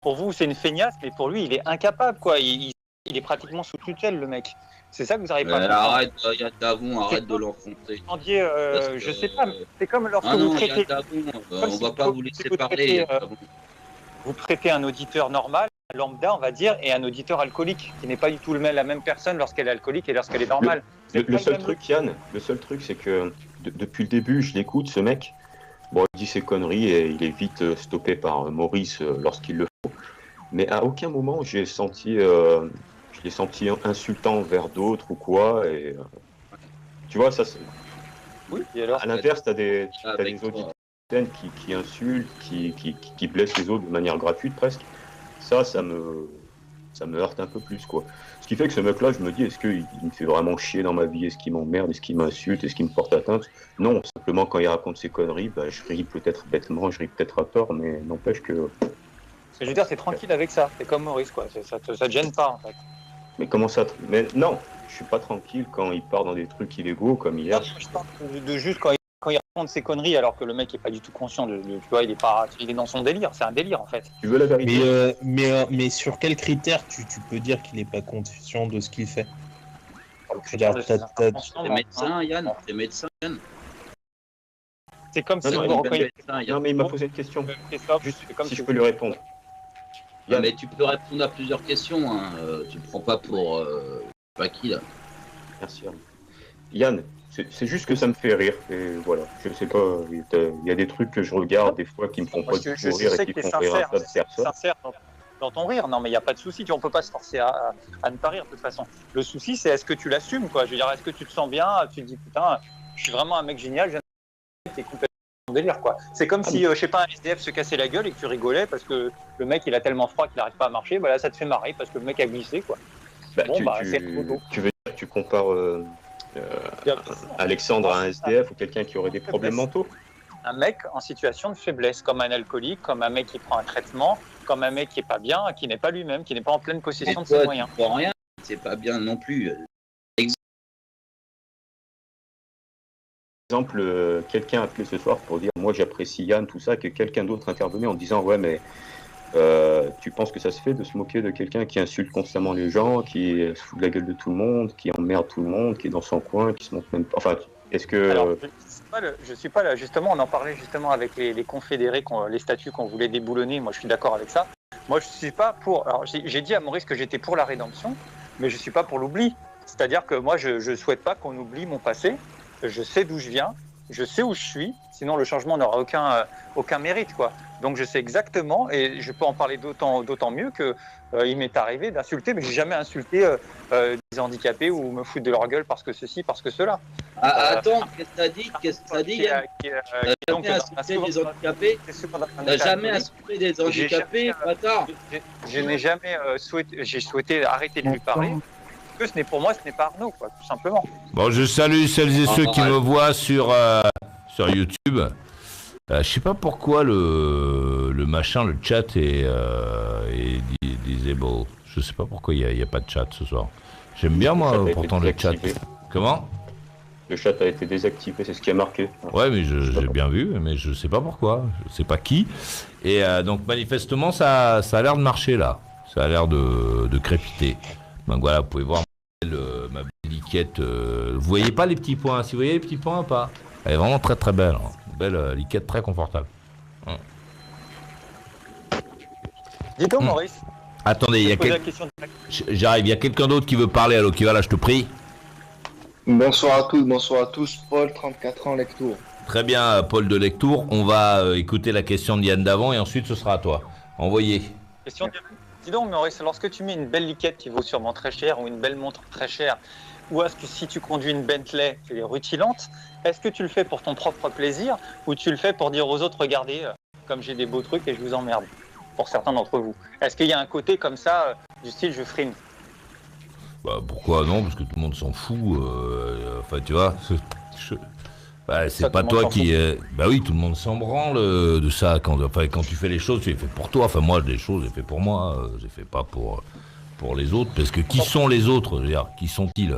pour vous, c'est une feignasse, mais pour lui, il est incapable, quoi. Il est pratiquement sous tutelle, le mec. C'est ça que vous n'arrivez pas à comprendre. Arrête, Yann Davon, arrête de l'enfoncer. Je sais pas, mais c'est comme lorsque Ah non, vous traitez. Yann Davon, on va pas vous laisser parler, Yann Davon. Vous traitez un auditeur normal, lambda, on va dire, et un auditeur alcoolique, qui n'est pas du tout la même personne lorsqu'elle est alcoolique et lorsqu'elle est normale. Le seul truc, Yann, c'est que depuis le début, je l'écoute, ce mec. Bon, il dit ses conneries et il est vite stoppé par Maurice lorsqu'il le faut. Mais à aucun moment, je l'ai senti insultant vers d'autres ou quoi. Et, tu vois, ça. Oui, et alors, à l'inverse, t'as des auditeurs qui insultent, qui blessent les autres de manière gratuite presque. Ça me heurte un peu plus, quoi. Ce qui fait que ce mec-là, je me dis, est-ce qu'il me fait vraiment chier dans ma vie? Est-ce qu'il m'emmerde? Est-ce qu'il m'insulte? Est-ce qu'il me porte atteinte? Non, simplement quand il raconte ses conneries, bah, je ris peut-être bêtement, je ris peut-être à tort, mais n'empêche que... Ce que je veux dire, c'est tranquille avec ça. C'est comme Maurice, quoi. Ça te gêne pas, en fait. Mais comment ça? Mais non, je suis pas tranquille quand il part dans des trucs illégaux comme hier. Je parle de juste quand il raconte ses conneries, alors que le mec est pas du tout conscient tu vois, il est dans son délire. C'est un délire, en fait. Tu veux la vérité? Mais sur quels critères tu peux dire qu'il n'est pas conscient de ce qu'il fait? T'es médecin, Yann. T'es médecin, Yann. C'est comme si Non, mais il m'a posé une question. Juste si je peux lui répondre. Yann. Mais tu peux répondre à plusieurs questions. Hein. Tu ne prends pas pour pas qui, là. Merci. Yann, c'est juste que ça me fait rire. Et voilà, je sais pas. Il y a des trucs que je regarde des fois qui me font pas du tout rire et qui font rire un tas de personnes. Sincère dans ton rire. Non, mais il n'y a pas de souci. On ne peut pas se forcer à ne pas rire de toute façon. Le souci, c'est est-ce que tu l'assumes, quoi. Je veux dire, est-ce que tu te sens bien? Tu te dis, putain, je suis vraiment un mec génial. T'es complètement délire, quoi. C'est comme si, je sais pas, un SDF se cassait la gueule et que tu rigolais parce que le mec il a tellement froid qu'il n'arrive pas à marcher. Bah là, ça te fait marrer parce que le mec a glissé, quoi. C'est rigolo. Tu veux dire que tu compares Alexandre à un SDF ou quelqu'un qui aurait des problèmes mentaux? Un mec en situation de faiblesse, comme un alcoolique, comme un mec qui prend un traitement, comme un mec qui est pas bien, qui n'est pas lui-même, qui n'est pas en pleine possession de ses moyens. Tu prends rien, c'est pas bien non plus. Par exemple, quelqu'un a appelé ce soir pour dire moi j'apprécie Yann, tout ça, que quelqu'un d'autre intervenait en disant ouais mais tu penses que ça se fait de se moquer de quelqu'un qui insulte constamment les gens, qui se fout de la gueule de tout le monde, qui emmerde tout le monde, qui est dans son coin, qui se montre même pas. Enfin, est-ce que... Alors, je suis pas là, justement, on en parlait justement avec les confédérés, les statuts qu'on voulait déboulonner, moi je suis d'accord avec ça. Moi je suis pas pour... Alors j'ai dit à Maurice que j'étais pour la rédemption, mais je suis pas pour l'oubli. C'est-à-dire que moi je souhaite pas qu'on oublie mon passé. Je sais d'où je viens, je sais où je suis, sinon le changement n'aura aucun mérite, quoi. Donc je sais exactement, et je peux en parler d'autant mieux que il m'est arrivé d'insulter, mais j'ai jamais insulté des handicapés ou me foutre de leur gueule parce que ceci, parce que cela. Attends, qu'est-ce que t'as dit, Yann? T'as jamais insulté des handicapés? T'as jamais insulté des handicapés, bâtard? Je n'ai jamais souhaité arrêter de lui parler. Pour moi, ce n'est pas Arnaud, quoi, tout simplement. Bon, je salue celles et ceux qui me voient sur YouTube. Je sais pas pourquoi le machin, le chat est disable. Je sais pas pourquoi il y a pas de chat ce soir. J'aime bien moi pourtant le chat. Comment? Le chat a été désactivé, c'est ce qui a marqué. Ouais, mais j'ai bien vu, mais je sais pas pourquoi, je sais pas qui. Et donc manifestement ça a l'air de marcher là. Ça a l'air de crépiter. Donc voilà, vous pouvez voir ma belle liquette. Vous voyez pas les petits points? Si vous voyez les petits points, pas. Elle est vraiment très très belle. Hein. Une belle liquette très confortable. Dis-donc, Maurice. Attendez, j'arrive. Il y a quelqu'un d'autre qui veut parler. Allô, qui va là? Je te prie. Bonsoir à tous. Paul, 34 ans, Lectour. Très bien, Paul de Lectour. On va écouter la question de Yann d'avant et ensuite ce sera à toi. Envoyez. Question de... Dis donc, Maurice, lorsque tu mets une belle liquette qui vaut sûrement très cher ou une belle montre très chère, ou est-ce que si tu conduis une Bentley, tu es rutilante, est-ce que tu le fais pour ton propre plaisir ou tu le fais pour dire aux autres, regardez, comme j'ai des beaux trucs et je vous emmerde, pour certains d'entre vous? Est-ce qu'il y a un côté comme ça, du style je frime? Bah pourquoi non? Parce que tout le monde s'en fout. Enfin, tu vois, c'est Ça, pas toi qui... Bah oui, tout le monde s'en branle de ça. Quand tu fais les choses, tu les fais pour toi. Enfin, moi, les choses, je les fais pour moi. Je les fais pas pour les autres. Parce que qui sont les autres? Je veux dire, qui sont-ils?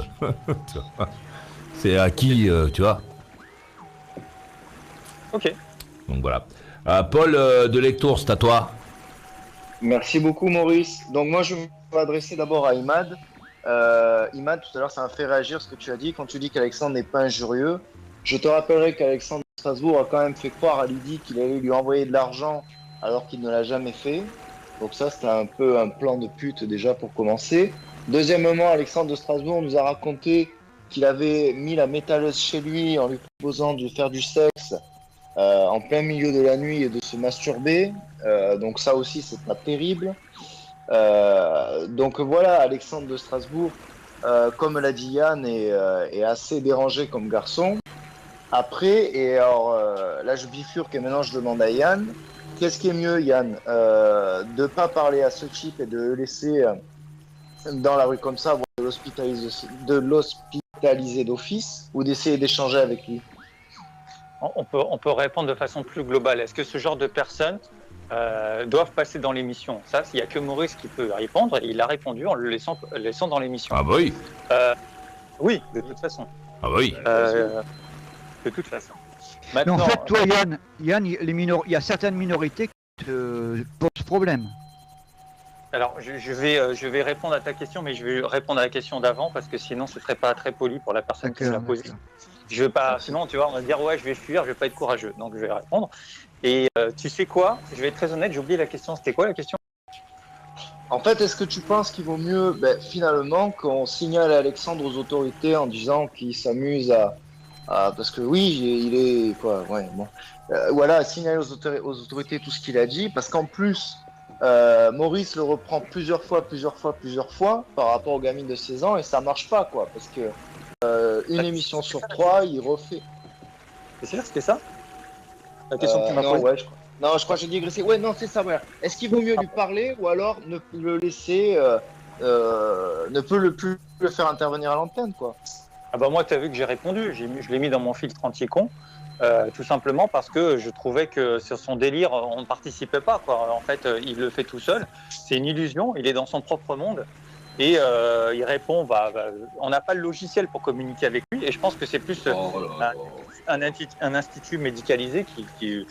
C'est à qui, tu vois? Ok. Donc voilà. Paul de Lectour, c'est à toi. Merci beaucoup, Maurice. Donc, moi, je vais m'adresser d'abord à Imad. Imad, tout à l'heure, ça m'a fait réagir ce que tu as dit. Quand tu dis qu'Alexandre n'est pas injurieux, je te rappellerai qu'Alexandre de Strasbourg a quand même fait croire à Lydie qu'il allait lui envoyer de l'argent alors qu'il ne l'a jamais fait. Donc ça, c'était un peu un plan de pute déjà pour commencer. Deuxièmement, Alexandre de Strasbourg nous a raconté qu'il avait mis la métalleuse chez lui en lui proposant de faire du sexe en plein milieu de la nuit et de se masturber. Donc ça aussi, c'est pas terrible. Donc voilà, Alexandre de Strasbourg, comme l'a dit Yann, est assez dérangé comme garçon. Après, et alors là je bifurque et maintenant je demande à Yann, qu'est-ce qui est mieux, Yann, de pas parler à ce type et de le laisser dans la rue comme ça, voire de l'hospitaliser d'office, ou d'essayer d'échanger avec lui? On peut répondre de façon plus globale. Est-ce que ce genre de personnes doivent passer dans l'émission? Ça, il n'y a que Maurice qui peut répondre, et il a répondu en le laissant dans l'émission. Ah bah oui. Oui, de toute façon. Ah bah oui. De toute façon. Maintenant, mais en fait, toi, Yann, il y a certaines minorités qui te posent problème. Alors, je vais répondre à ta question, mais je vais répondre à la question d'avant, parce que sinon, ce ne serait pas très poli pour la personne qui l'a posée. Je veux pas, sinon, tu vois, on va se dire, ouais, je vais fuir, je vais pas être courageux. Donc, je vais répondre. Et tu sais quoi? Je vais être très honnête, j'ai oublié la question. C'était quoi la question? En fait, est-ce que tu penses qu'il vaut mieux, finalement, qu'on signale Alexandre aux autorités en disant qu'il s'amuse à... Parce que oui, il est... quoi, ouais, bon. Voilà, signaler aux autorités tout ce qu'il a dit, parce qu'en plus, Maurice le reprend plusieurs fois par rapport aux gamines de 16 ans, et ça marche pas, quoi, parce que une émission sur 3, il refait. C'est sûr, c'était ça? La question que tu m'as posée? Ouais, je crois. Non, je crois que j'ai digressé. Ouais, non, c'est ça, voilà. Est-ce qu'il vaut mieux lui parler, ou alors ne le laisser, ne peut plus le faire intervenir à l'antenne, quoi? Ah bah moi, tu as vu que j'ai répondu, je l'ai mis dans mon filtre anti-con, tout simplement parce que je trouvais que sur son délire, on ne participait pas, quoi. En fait, il le fait tout seul, c'est une illusion, il est dans son propre monde, et il répond, on n'a pas le logiciel pour communiquer avec lui, et je pense que c'est plus un institut médicalisé qui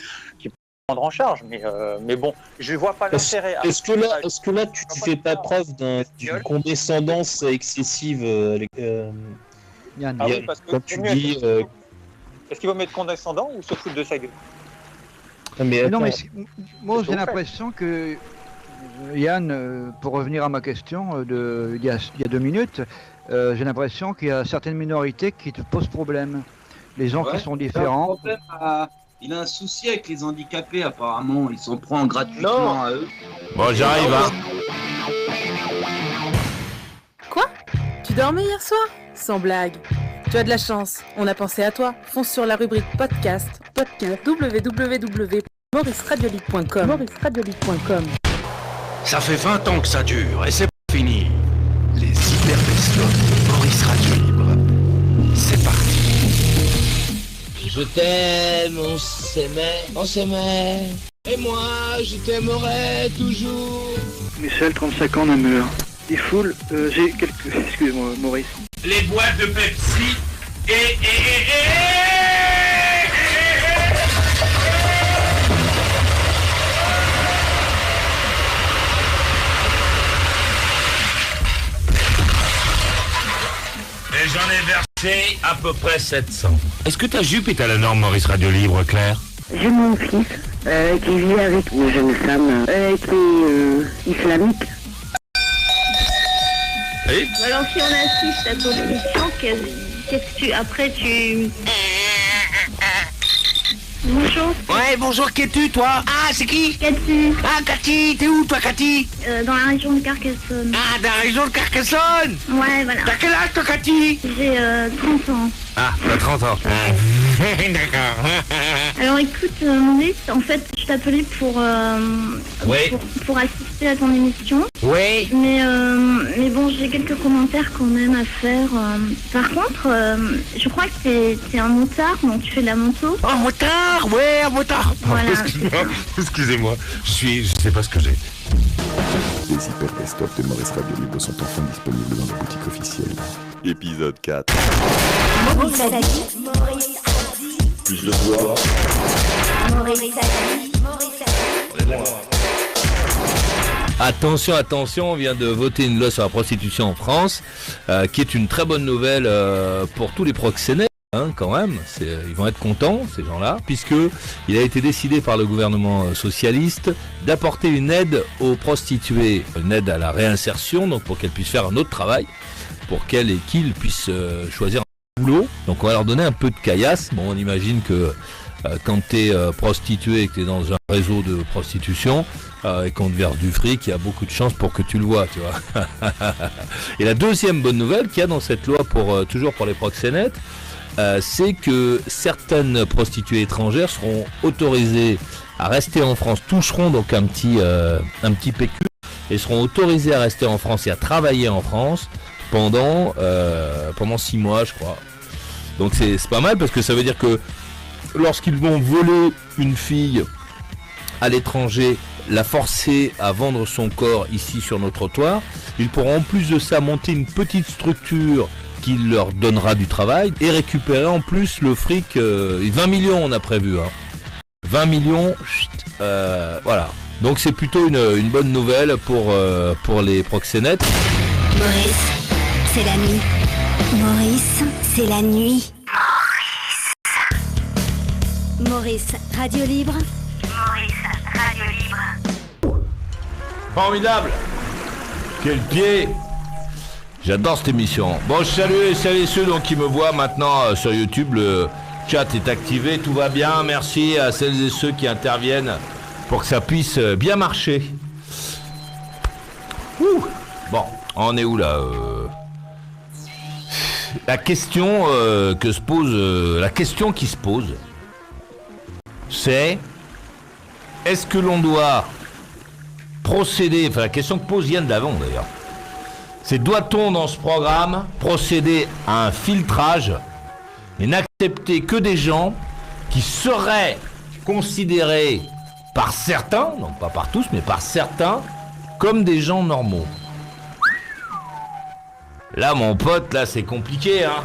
peut prendre en charge, mais bon, je ne vois pas l'intérêt. Est-ce que là, tu fais pas preuve d'une condescendance excessive Yann, ah oui, parce que quand tu dis... Est-ce qu'il va mettre condescendant ou se foutre de sa gueule? Non, mais moi j'ai l'impression que Yann, pour revenir à ma question il y a 2 minutes, j'ai l'impression qu'il y a certaines minorités qui te posent problème. Les gens qui sont différents. Il a un souci avec les handicapés apparemment, il s'en prend gratuitement à eux. Bon, j'arrive, hein. Quoi? Tu dormais hier soir? Sans blague. Tu as de la chance, on a pensé à toi. Fonce sur la rubrique podcast www.mauriceradiolibre.com. Ça fait 20 ans que ça dure et c'est pas fini. Les hyper bestioles de Maurice Radio Libre. C'est parti. Je t'aime, on s'aimait. Et moi, je t'aimerai toujours. Michel, 35 ans, Namur. Il foule, j'ai quelques... Excusez-moi, Maurice. Les boîtes de Pepsi Et j'en ai versé à peu près 700. Est-ce que ta jupe est à la norme, Maurice Radio Libre, Claire? J'ai mon fils qui vit avec une jeune femme qui est islamique. Oui. Alors si on assiste à ton émission, qu'est-ce que tu... Après tu... Bonjour. Ouais, bonjour, qui es-tu, toi? Ah, c'est qui? Cathy. Ah, Cathy, t'es où, toi, Cathy? Dans la région de Carcassonne. Ah, dans la région de Carcassonne? Ouais, voilà. T'as quel âge, toi, Cathy? J'ai 30 ans. Ah, t'as 30 ans. D'accord. Alors écoute, Maurice, en fait, je t'appelais pour assister à ton émission. Oui. Mais bon, j'ai quelques commentaires quand même à faire. Par contre, je crois que t'es un motard, donc tu fais de la moto. Un motard, ouais, un motard. Voilà, Excusez-moi, je sais pas ce que j'ai. Les hyper best-of de Maurice Radio Libre sont enfin disponibles dans les boutiques officielles. Épisode 4. Maurice a dit. Plus de voix. Maurice a dit. C'est bon, là. Attention, on vient de voter une loi sur la prostitution en France, qui est une très bonne nouvelle pour tous les proxénètes. Quand même, ils vont être contents, ces gens-là, puisque il a été décidé par le gouvernement socialiste d'apporter une aide aux prostituées, une aide à la réinsertion, donc pour qu'elles puissent faire un autre travail, pour qu'elles et qu'ils puissent choisir un boulot. Donc on va leur donner un peu de caillasse. Bon, on imagine que quand t'es prostituée et que t'es dans un réseau de prostitution et qu'on te verse du fric, il y a beaucoup de chances pour que tu le vois, tu vois. Et la deuxième bonne nouvelle qu'il y a dans cette loi toujours pour les proxénètes, c'est que certaines prostituées étrangères seront autorisées à rester en France, toucheront donc un petit pécule, et seront autorisées à rester en France et à travailler en France pendant 6 mois, je crois. Donc c'est pas mal, parce que ça veut dire que lorsqu'ils vont voler une fille à l'étranger, la forcer à vendre son corps ici sur nos trottoirs, ils pourront en plus de ça monter une petite structure qui leur donnera du travail et récupérer en plus le fric. 20 millions on a prévu, 20 millions, voilà. Donc c'est plutôt une bonne nouvelle pour les proxénètes. Maurice, c'est la nuit. Maurice, c'est la nuit. Maurice, Radio Libre. Maurice, Radio Libre. Formidable. Quel pied. J'adore cette émission. Bon, je salue ceux donc qui me voient maintenant sur YouTube. Le chat est activé, tout va bien. Merci à celles et ceux qui interviennent pour que ça puisse bien marcher. Ouh. Bon, on est où là La question qui se pose, c'est est-ce que l'on doit procéder, enfin la question que pose Yann Davon d'ailleurs, c'est doit-on dans ce programme procéder à un filtrage et n'accepter que des gens qui seraient considérés par certains, non pas par tous, mais par certains, comme des gens normaux. Là mon pote, là c'est compliqué, hein.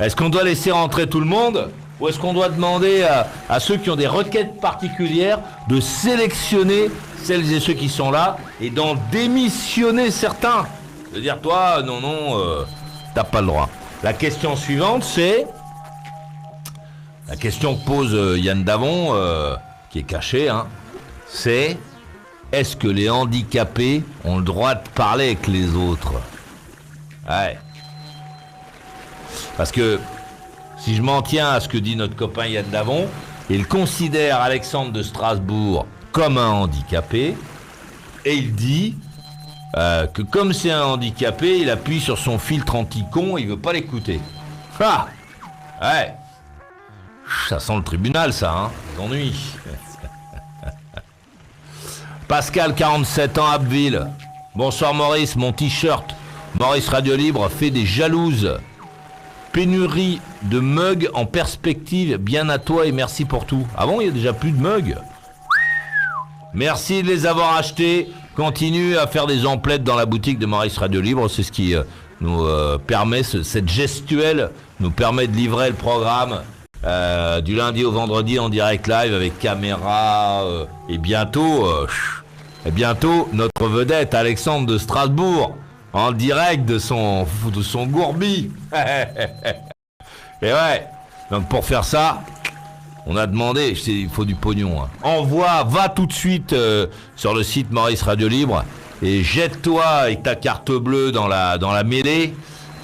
Est-ce qu'on doit laisser rentrer tout le monde ? Ou est-ce qu'on doit demander à ceux qui ont des requêtes particulières de sélectionner celles et ceux qui sont là et d'en démissionner certains? De dire toi, non, t'as pas le droit. La question suivante, c'est la question que pose Yann Davon, qui est cachée, hein, c'est est-ce que les handicapés ont le droit de parler avec les autres? Ouais. Parce que si je m'en tiens à ce que dit notre copain Yann Davon, il considère Alexandre de Strasbourg comme un handicapé, et il dit que comme c'est un handicapé, il appuie sur son filtre anti-con, il veut pas l'écouter. Ah ouais. Ça sent le tribunal, ça, hein. Ennui. Pascal, 47 ans, Abbeville. Bonsoir Maurice, mon t-shirt Maurice Radio Libre fait des jalouses. Pénurie de mugs en perspective, bien à toi et merci pour tout. Ah bon, il y a déjà plus de mugs? Merci de les avoir achetés. Continue à faire des emplettes dans la boutique de Maurice Radio Libre. C'est ce qui nous permet, cette gestuelle nous permet de livrer le programme du lundi au vendredi en direct live avec caméra et bientôt notre vedette Alexandre de Strasbourg en direct de son gourbi. Et ouais, donc pour faire ça, on a demandé, il faut du pognon. Hein. Va tout de suite sur le site Maurice Radio Libre et jette-toi avec ta carte bleue dans la mêlée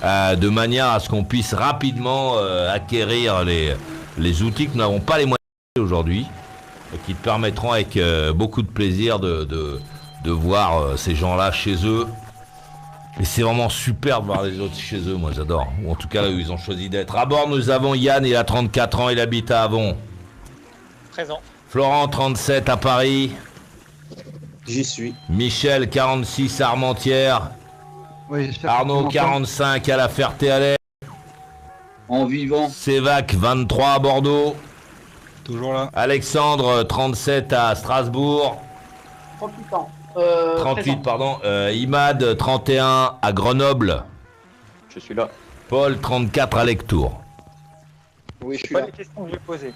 de manière à ce qu'on puisse rapidement acquérir les outils que nous n'avons pas les moyens aujourd'hui et qui te permettront avec beaucoup de plaisir de voir ces gens-là chez eux. Et c'est vraiment super de voir les autres chez eux, moi j'adore. Ou en tout cas là où ils ont choisi d'être. À bord nous avons Yann, il a 34 ans, il habite à Avon. 13 ans. Florent, 37 à Paris. J'y suis. Michel, 46 à Armentières. Oui, Arnaud, 45 à La Ferté-Alais. En vivant. Sévac, 23 à Bordeaux. Toujours là. Alexandre, 37 à Strasbourg. 38 ans. 38, pardon. Imad, 31 à Grenoble. Je suis là. Paul, 34 à Lectour. Oui, je suis pas les questions que j'ai posées.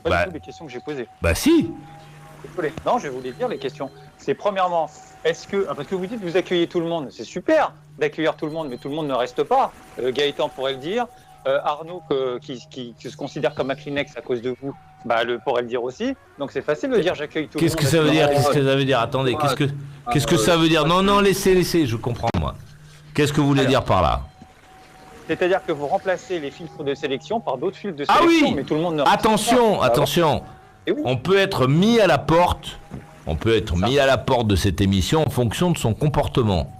Pas du tout les questions que j'ai posées. Bah si. Désolé. Non, je vais vous les dire les questions. C'est premièrement, est-ce que, parce que vous dites que vous accueillez tout le monde, c'est super d'accueillir tout le monde, mais tout le monde ne reste pas. Gaëtan pourrait le dire. Arnaud, qui se considère comme un Kleenex à cause de vous, pourrait le dire aussi. Donc c'est facile de dire j'accueille tout le monde. Qu'est-ce que ça veut dire? Qu'est-ce que ça veut dire? Attendez, qu'est-ce que ça veut dire? Non, laissez, je comprends moi. Qu'est-ce que vous voulez dire par là? C'est-à-dire que vous remplacez les filtres de sélection par d'autres filtres de sélection, mais tout le monde ne Attention. Oui. On peut être mis à la porte. On peut être mis à la porte de cette émission en fonction de son comportement.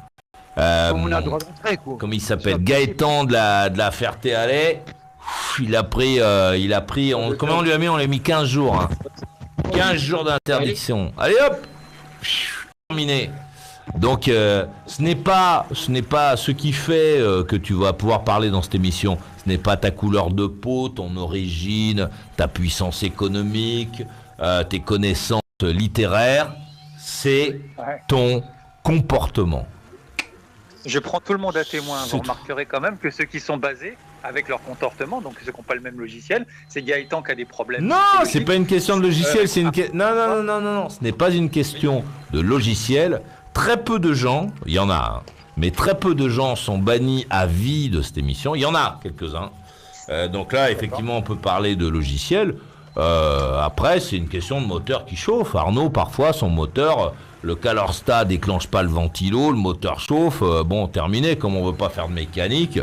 Comme on a le droit d'entrer, quoi. Comme il s'appelle Gaëtan de la Ferté-Alais, il a pris, comment on lui a mis? On lui a mis 15 jours. Hein. 15 jours d'interdiction. Allez hop, terminé. Donc ce n'est pas ce qui fait que tu vas pouvoir parler dans cette émission. Ce n'est pas ta couleur de peau, ton origine, ta puissance économique, tes connaissances littéraires. C'est ton comportement. Je prends tout le monde à témoin. Vous remarquerez quand même que ceux qui sont basés avec leur comportement, donc ceux qui n'ont pas le même logiciel, c'est Gaëtan qui a des problèmes. Non, c'est pas une question de logiciel, c'est une non, ce n'est pas une question de logiciel. Très peu de gens, il y en a, mais très peu de gens sont bannis à vie de cette émission. Il y en a quelques-uns. Donc là, effectivement, on peut parler de logiciel. Après, c'est une question de moteur qui chauffe. Arnaud, parfois, son moteur, le CalorStat déclenche pas le ventilo, le moteur chauffe. Bon, terminé. Comme on veut pas faire de mécanique,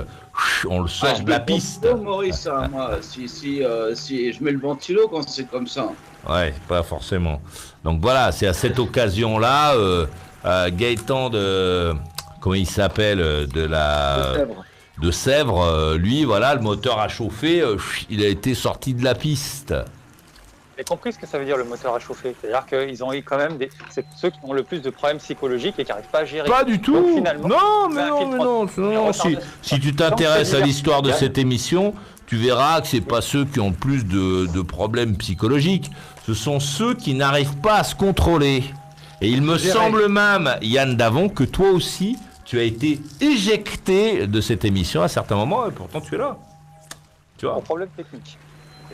on le sort de la piste. Maurice, moi, si je mets le ventilo quand c'est comme ça. Ouais, pas forcément. Donc voilà, c'est à cette occasion-là, Gaëtan de, comment il s'appelle, de Sèvres, lui, voilà, le moteur a chauffé, il a été sorti de la piste. Vous avez compris ce que ça veut dire le moteur à chauffer? C'est-à-dire qu'ils ont eu quand même c'est ceux qui ont le plus de problèmes psychologiques et qui n'arrivent pas à gérer. Pas du tout. Donc, finalement, non. Si tu t'intéresses à l'histoire de cette émission, tu verras que c'est pas ceux qui ont le plus de problèmes psychologiques. Ce sont ceux qui n'arrivent pas à se contrôler. Et il me semble même, Yann Davon, que toi aussi, tu as été éjecté de cette émission à certains moments, et pourtant tu es là. Tu vois. Un problème technique.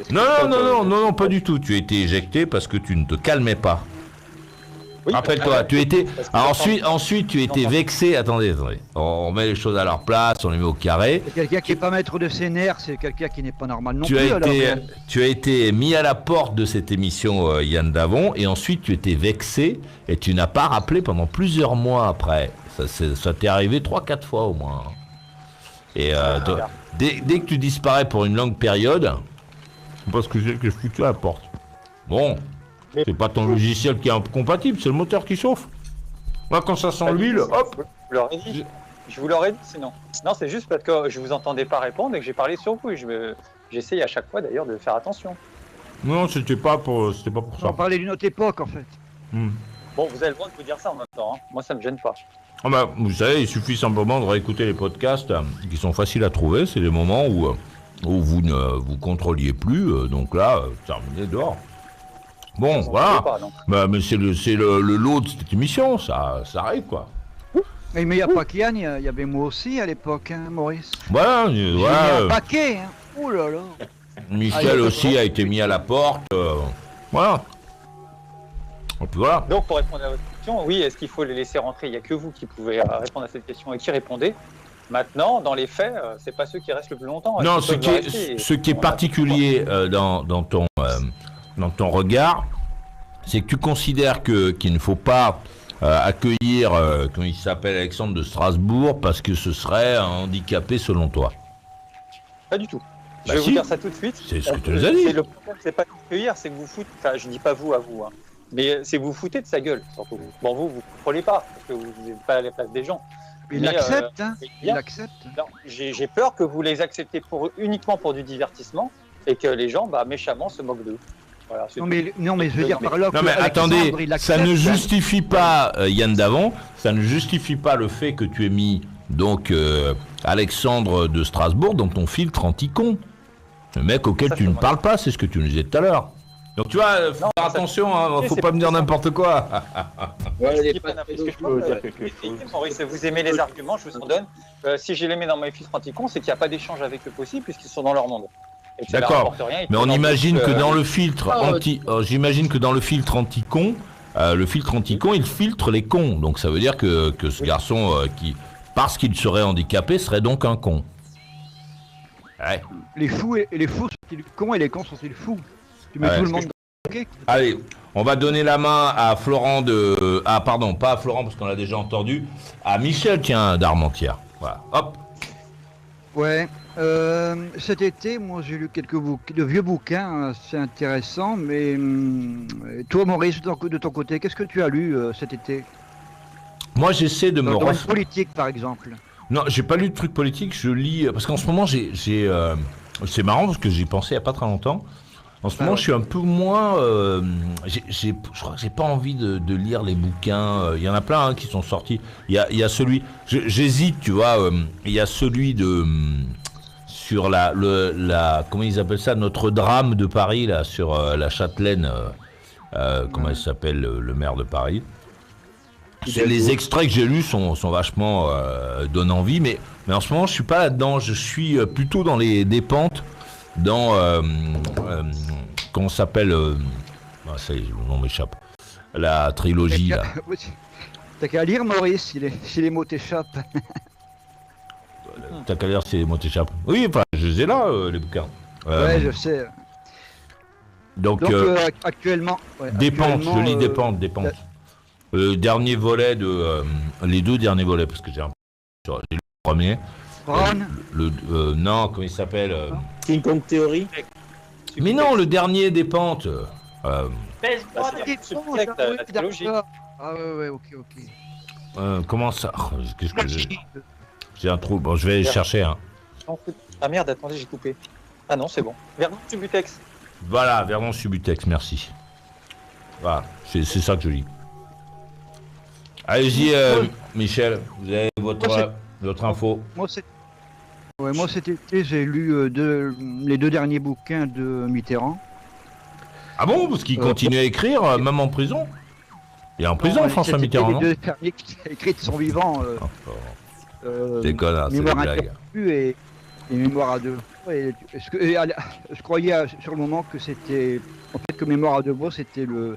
Non, pas du tout. Tu as été éjecté parce que tu ne te calmais pas. Oui, rappelle-toi, tu étais. Ensuite, tu étais vexé. Attendez. On met les choses à leur place, on les met au carré. C'est quelqu'un qui n'est pas maître de ses nerfs, c'est quelqu'un qui n'est pas normal non plus. Tu as été mis à la porte de cette émission, Yann Davon, et ensuite tu étais vexé et tu n'as pas rappelé pendant plusieurs mois après. Ça t'est arrivé 3-4 fois au moins. Et dès que tu disparais pour une longue période, c'est parce que je foutu à la porte. Bon. C'est pas ton logiciel qui est incompatible, c'est le moteur qui chauffe. Moi, quand ça sent l'huile, hop. Je vous l'aurais dit sinon. Non, c'est juste parce que je vous entendais pas répondre et que j'ai parlé sur vous. Et j'essaye à chaque fois d'ailleurs de faire attention. Non, c'était pas pour ça. On parlait d'une autre époque en fait. Bon, vous avez le droit de vous dire ça en même temps. Hein. Moi, ça me gêne pas. Vous savez, il suffit simplement de réécouter les podcasts qui sont faciles à trouver. C'est des moments où vous ne vous contrôliez plus. Donc là, terminé dehors. Bon, voilà. Mais c'est le lot de cette émission, ça arrive quoi. Mais il n'y a pas qu'Yann, il y avait moi aussi à l'époque, hein, Maurice. Voilà, j'ai mis un paquet, hein. Ouh là là. Michel aussi a été mis à la porte. Voilà. Et puis voilà. Donc pour répondre à votre question, oui, est-ce qu'il faut les laisser rentrer? Il n'y a que vous qui pouvez répondre à cette question et qui répondez. Maintenant, dans les faits, c'est pas ceux qui restent le plus longtemps. Non, ce qui est particulier dans ton regard, c'est que tu considères qu'il ne faut pas accueillir, comment il s'appelle, Alexandre de Strasbourg, parce que ce serait un handicapé selon toi. Pas du tout. Je vais vous dire ça tout de suite. C'est ce que tu nous as dit. Le problème, c'est pas d'accueillir, c'est que vous foutez. Enfin, je dis pas vous à vous, hein, mais c'est que vous foutez de sa gueule, surtout. Bon, vous contrôlez pas, parce que vous n'êtes pas à la place des gens. Il accepte, hein. Il accepte. J'ai peur que vous les acceptez uniquement pour du divertissement et que les gens, méchamment, se moquent d'eux. Voilà, non mais je veux dire par là. Non mais attendez, ça ne justifie pas Yann Davon, ça ne justifie pas le fait que tu aies mis donc Alexandre de Strasbourg dans ton filtre anti-con. Le mec auquel tu ne parles pas, c'est ce que tu nous disais tout à l'heure. Donc tu vois, faut faire attention, hein, faut pas me dire n'importe quoi. Maurice, vous aimez les arguments, je vous en donne. Si je les mets dans mes filtres anti-con, c'est qu'il n'y a pas d'échange avec eux possible puisqu'ils sont dans leur monde. et que ça leur D'accord, apporte rien. mais on imagine que dans le filtre j'imagine que dans le filtre anti-con, il filtre les cons. Donc ça veut dire que ce garçon, parce qu'il serait handicapé, serait donc un con. Ouais. Les fous sont-ils cons et les cons sont-ils fous? Tu mets tout le monde dans le... Allez, on va donner la main à Florent Ah pardon, pas à Florent parce qu'on l'a déjà entendu. À Michel, tiens, d'Armentières. Voilà, hop. Ouais, cet été, moi j'ai lu quelques de vieux bouquins assez intéressants, mais toi Maurice, de ton côté, qu'est-ce que tu as lu cet été? Moi j'essaie de me... Dans le politique par exemple. Non, j'ai pas lu de trucs politiques, je lis... Parce qu'en ce moment, c'est marrant parce que j'y pensais il y a pas très longtemps. En ce moment, je suis un peu moins... je crois que j'ai pas envie de lire les bouquins. Il y en a plein qui sont sortis. Il y a celui... J'hésite, tu vois. Il y a celui de... sur la... Comment ils appellent ça? Notre drame de Paris, là, sur la Châtelaine. Comment il s'appelle, le maire de Paris? Les extraits que j'ai lus sont vachement donnent envie, mais en ce moment je suis pas là-dedans, je suis plutôt dans les pentes, dans comment ça s'appelle, ça y est, le nom m'échappe, la trilogie là. T'as qu'à lire Maurice, si les mots t'échappent. T'as qu'à lire si les mots t'échappent. Oui, enfin, je les ai là les bouquins. Ouais, je sais. Donc actuellement. Ouais, Dépente, je lis Dépente. Le dernier volet les deux derniers volets, parce que j'ai lu le premier. Brown non, comment il s'appelle King Kong Theory. Mais non, le dernier des pentes. Ah ouais, ok. Comment ça? Qu'est-ce que j'ai un trou. Bon, je vais aller chercher. Hein. Ah merde, attendez, j'ai coupé. Ah non, c'est bon. Vernon Subutex. Voilà, Vernon Subutex, merci. Voilà, c'est ça que je lis. Allez-y, Michel, vous avez votre info. Moi cet été, j'ai lu les deux derniers bouquins de Mitterrand. Ah bon? Parce qu'il continue à écrire, même en prison? Il est en prison, François Mitterrand, non? Les deux derniers qui a écrit de son vivant. Déconne, c'est des blagues. Et Mémoire à deux. Je croyais sur le moment que c'était... En fait, que Mémoire à deux voix, c'était une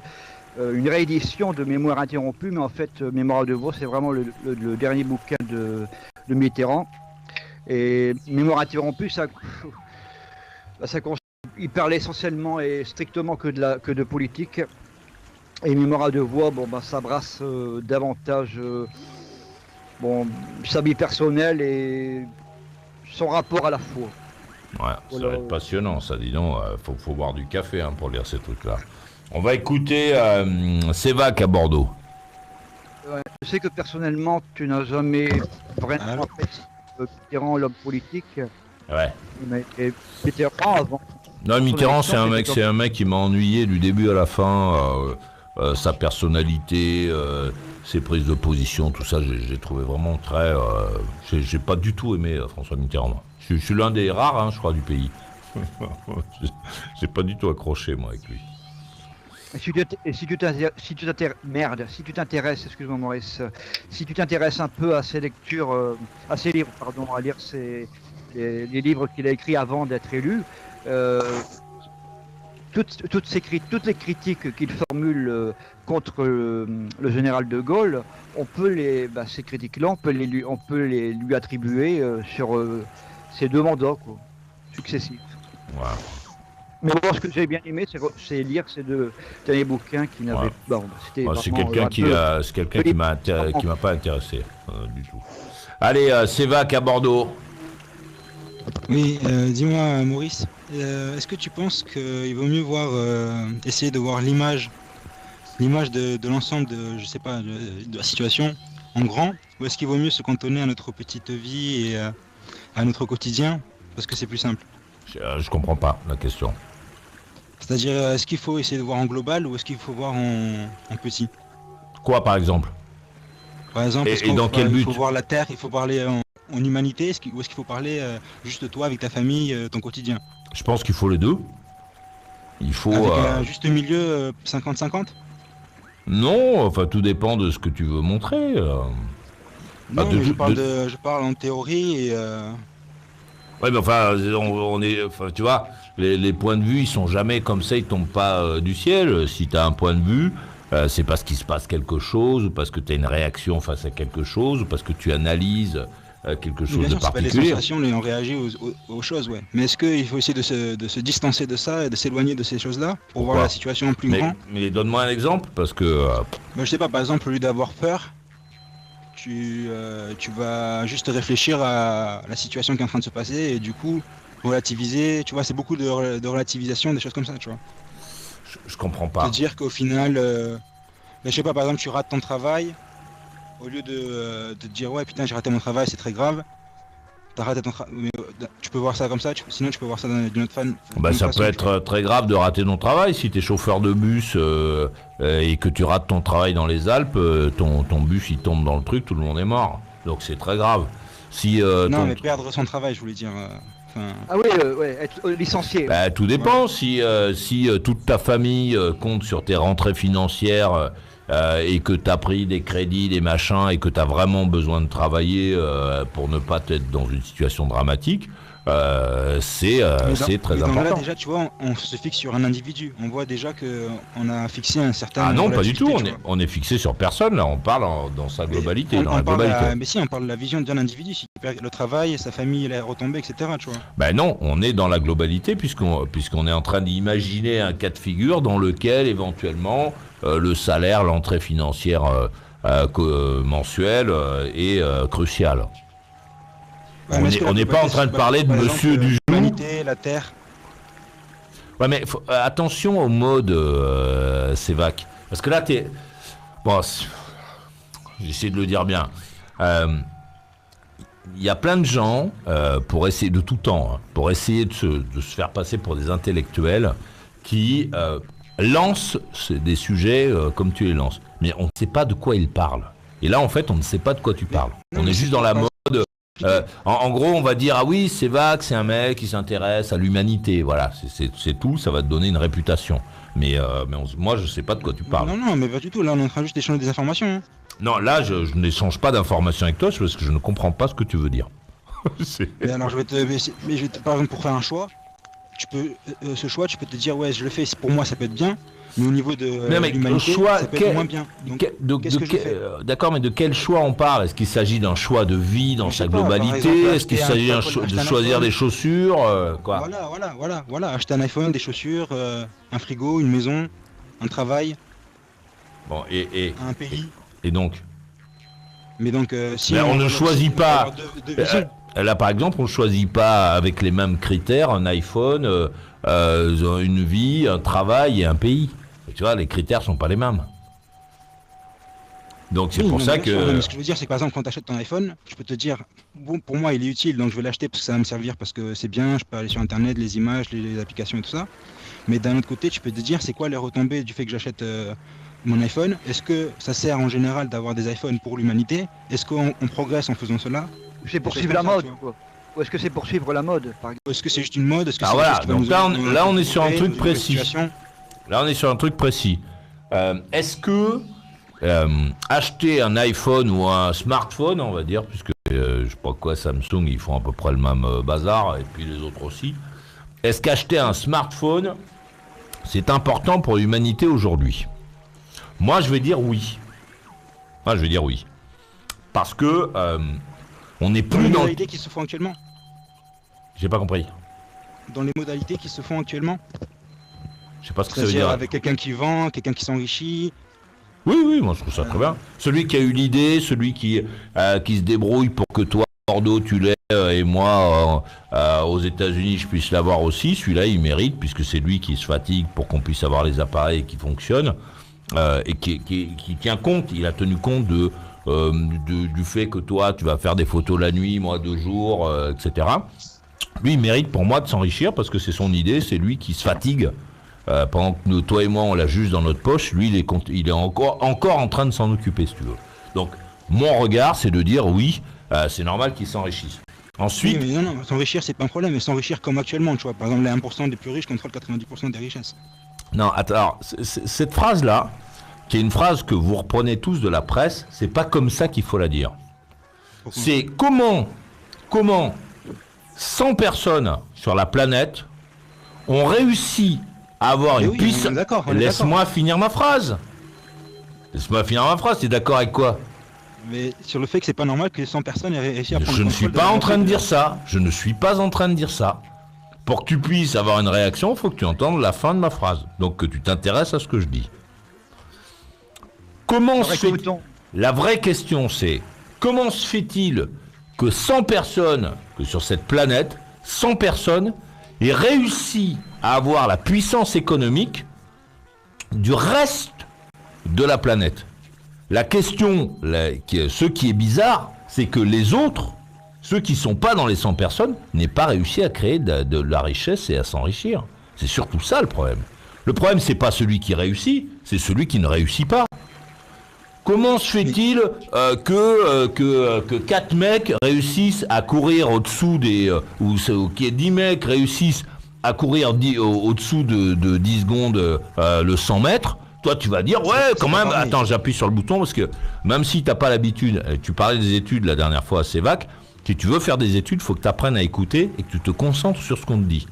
réédition de Mémoire interrompue, mais en fait, Mémoire à deux voix, c'est vraiment le dernier bouquin de Mitterrand. Et Mémoire interrompue, il parlait essentiellement et strictement que de politique. Et Mémoire à deux voix, ça brasse davantage sa vie personnelle et son rapport à la foi. Ouais, ça va être passionnant, ça, dis donc. Faut boire du café pour lire ces trucs-là. On va écouter Sévac à Bordeaux. Ouais, je sais que personnellement, tu n'as jamais vraiment apprécié Mitterrand, l'homme politique. Ouais. Mais Mitterrand avant. Non, Mitterrand, c'est un mec qui m'a ennuyé du début à la fin. Sa personnalité, ses prises de position, tout ça, j'ai trouvé vraiment très... j'ai pas du tout aimé François Mitterrand. Je suis l'un des rares, je crois, du pays. J'ai pas du tout accroché, moi, avec lui. Si tu t'intéresses, excuse-moi Maurice, si tu t'intéresses un peu à ses lectures, à ses livres, pardon, à lire les livres qu'il a écrits avant d'être élu, toutes les critiques qu'il formule contre le général de Gaulle, ces critiques-là, on peut les lui attribuer sur ces deux mandats successifs. Wow. Mais bon, ce que j'ai bien aimé, c'est lire ces deux derniers bouquins qui n'avaient pas. C'est quelqu'un qui m'a pas intéressé du tout. Allez, Sévac à Bordeaux. Oui, dis-moi Maurice, est-ce que tu penses qu'il vaut mieux essayer de voir l'image de l'ensemble de la situation en grand, ou est-ce qu'il vaut mieux se cantonner à notre petite vie et à notre quotidien, parce que c'est plus simple? Je comprends pas la question. C'est-à-dire, est-ce qu'il faut essayer de voir en global ou est-ce qu'il faut voir en petit? Quoi, par exemple? Par exemple, et dans quel but? Il faut voir la Terre, il faut parler en humanité, ou est-ce qu'il faut parler juste toi, avec ta famille, ton quotidien? Je pense qu'il faut les deux. Il faut... Avec un juste milieu 50-50? Non, enfin, tout dépend de ce que tu veux montrer. Non, je parle en théorie et... Ouais, mais enfin, tu vois, les points de vue, ils sont jamais comme ça, ils tombent pas du ciel. Si tu as un point de vue, c'est parce qu'il se passe quelque chose, ou parce que tu as une réaction face à quelque chose, ou parce que tu analyses quelque chose de particulier. Les sensations, on réagit aux choses, ouais. Mais est-ce qu'il faut essayer de se distancer de ça et de s'éloigner de ces choses-là pour voir la situation en plus grand? Mais donne-moi un exemple, parce que... je sais pas, par exemple, au lieu d'avoir peur, tu vas juste réfléchir à la situation qui est en train de se passer et du coup relativiser, tu vois, c'est beaucoup de relativisation, des choses comme ça, tu vois. Je comprends pas. C'est-à-dire qu'au final, je sais pas, par exemple, tu rates ton travail, au lieu de te dire ouais putain j'ai raté mon travail, c'est très grave, t'as raté ton travail, tu peux voir ça comme ça, sinon tu peux voir ça d'une autre façon. Ça peut être très grave de rater ton travail, si t'es chauffeur de bus et que tu rates ton travail dans les Alpes, ton bus il tombe dans le truc, tout le monde est mort, donc c'est très grave. Si, mais perdre son travail, je voulais dire... Ah oui, être licencié. Tout dépend. Si toute ta famille compte sur tes rentrées financières et que tu as pris des crédits, des machins, et que tu as vraiment besoin de travailler pour ne pas être dans une situation dramatique, c'est très important. Là, déjà, tu vois, on se fixe sur un individu. On voit déjà qu'on a fixé un certain... Ah non, pas du tout. On est fixé sur personne. Là, on parle dans sa globalité. Mais si, on parle de la vision d'un individu. Si il perd le travail, sa famille, les retombées, etc. Tu vois. Non, on est dans la globalité puisqu'on est en train d'imaginer un cas de figure dans lequel, éventuellement, le salaire, l'entrée financière mensuelle est cruciale. On n'est pas en train de parler de monsieur du genou. La terre. Ouais, mais attention au mode Sévac. Parce que là, j'essaie de le dire bien. Il y a plein de gens, pour essayer de tout temps, pour essayer de se faire passer pour des intellectuels, qui lancent des sujets comme tu les lances. Mais on ne sait pas de quoi ils parlent. Et là, en fait, on ne sait pas de quoi tu parles. On est juste dans la mode... en gros, on va dire, ah oui, Sévac, c'est un mec qui s'intéresse à l'humanité. Voilà, c'est tout, ça va te donner une réputation. Mais moi, je sais pas de quoi tu parles. Non, mais pas du tout. Là, on est en train juste d'échanger des informations. Hein. Non, là, je n'échange pas d'informations avec toi parce que je ne comprends pas ce que tu veux dire. Mais alors, je vais te, par exemple, pour faire un choix, ce choix, tu peux te dire, ouais, je le fais, pour moi, ça peut être bien. Mais au niveau de l'humanité, ça peut être moins bien. D'accord, mais de quel choix on parle? Est-ce qu'il s'agit d'un choix de vie dans sa globalité? Est-ce qu'il s'agit de choisir des chaussures quoi? Voilà, acheter un iPhone, des chaussures, un frigo, une maison, un travail. Bon, et un pays. Et donc? Mais donc, si on ne choisit pas. Là, par exemple, on ne choisit pas avec les mêmes critères un iPhone, une vie, un travail et un pays. Tu vois, les critères sont pas les mêmes. Donc c'est pour ça que... Ce que je veux dire, c'est que par exemple, quand tu achètes ton iPhone, je peux te dire, bon, pour moi, il est utile, donc je vais l'acheter parce que ça va me servir, parce que c'est bien, je peux aller sur Internet, les images, les applications et tout ça. Mais d'un autre côté, tu peux te dire, c'est quoi les retombées du fait que j'achète mon iPhone? Est-ce que ça sert en général d'avoir des iPhones pour l'humanité? Est-ce qu'on progresse en faisant cela? C'est pour suivre la mode, quoi. Ou est-ce que c'est pour suivre la mode, par exemple? Est-ce que c'est juste une mode? Est-ce que voilà, donc là, on est sur un truc précis. Là, on est sur un truc précis. Est-ce que acheter un iPhone ou un smartphone, on va dire, puisque je sais pas quoi, Samsung, ils font à peu près le même bazar, et puis les autres aussi. Est-ce qu'acheter un smartphone, c'est important pour l'humanité aujourd'hui? Moi, je vais dire oui. Parce que on n'est plus dans... les modalités qui se font actuellement. J'ai pas compris. Dans les modalités qui se font actuellement. Je sais pas ce que ça veut dire. Avec quelqu'un qui vend, quelqu'un qui s'enrichit. Oui, moi je trouve ça très bien. Celui qui a eu l'idée, celui qui se débrouille pour que toi, à Bordeaux, tu l'aies et moi, aux États-Unis, je puisse l'avoir aussi. Celui-là, il mérite, puisque c'est lui qui se fatigue pour qu'on puisse avoir les appareils qui fonctionnent et qui tient compte. Il a tenu compte du fait que toi, tu vas faire des photos la nuit, moi 2 jours, etc. Lui, il mérite pour moi de s'enrichir parce que c'est son idée, c'est lui qui se fatigue. Pendant que toi et moi, on l'a juste dans notre poche, lui, il est encore en train de s'en occuper, si tu veux. Donc, mon regard, c'est de dire oui, c'est normal qu'il s'enrichisse. Ensuite... Oui, mais non, s'enrichir, c'est pas un problème, mais s'enrichir comme actuellement, tu vois. Par exemple, les 1% des plus riches contrôlent 90% des richesses. Non, attends, alors, cette phrase-là, qui est une phrase que vous reprenez tous de la presse, c'est pas comme ça qu'il faut la dire. Pourquoi? C'est comment 100 personnes sur la planète ont réussi à avoir une puissance... Laisse-moi finir ma phrase. T'es d'accord avec quoi? Mais sur le fait que c'est pas normal que 100 personnes aient réussi à prendre... Je ne suis pas en train de dire ça. Je ne suis pas en train de dire ça. Pour que tu puisses avoir une réaction, il faut que tu entendes la fin de ma phrase. Donc que tu t'intéresses à ce que je dis. Comment se fait... La vraie question, c'est comment se fait-il que 100 personnes, que sur cette planète, 100 personnes aient réussi à avoir la puissance économique du reste de la planète? La question, ce qui est bizarre, c'est que les autres, ceux qui ne sont pas dans les 100 personnes, n'aient pas réussi à créer de la richesse et à s'enrichir. C'est surtout ça le problème. Le problème, c'est pas celui qui réussit, c'est celui qui ne réussit pas. Comment se fait-il que 4 mecs réussissent à courir au-dessous des... ou qu'il y ait 10 mecs réussissent à courir au-dessous de 10 secondes le 100 mètres? Toi, tu vas dire, ouais, quand même... Attends, j'appuie sur le bouton parce que même si tu n'as pas l'habitude... Tu parlais des études la dernière fois à Sévac. Si tu veux faire des études, il faut que tu apprennes à écouter et que tu te concentres sur ce qu'on te dit.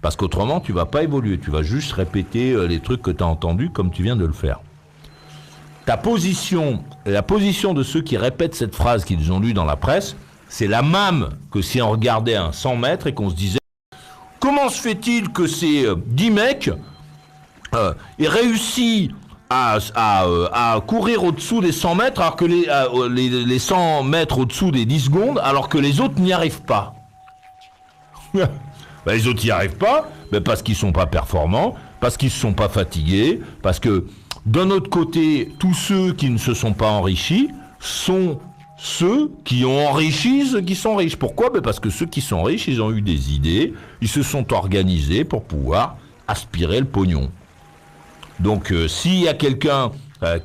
Parce qu'autrement, tu ne vas pas évoluer. Tu vas juste répéter les trucs que tu as entendus comme tu viens de le faire. Ta position, la position de ceux qui répètent cette phrase qu'ils ont lue dans la presse, c'est la même que si on regardait un 100 mètres et qu'on se disait « Comment se fait-il que ces 10 mecs aient réussi à courir au-dessous des 100 mètres alors que les 100 mètres au-dessous des 10 secondes alors que les autres n'y arrivent pas ?» Les autres n'y arrivent pas parce qu'ils ne sont pas performants, parce qu'ils ne se sont pas fatigués, parce que d'un autre côté, tous ceux qui ne se sont pas enrichis sont ceux qui ont enrichi ceux qui sont riches. Pourquoi ? Parce que ceux qui sont riches, ils ont eu des idées, ils se sont organisés pour pouvoir aspirer le pognon. Donc, s'il y a quelqu'un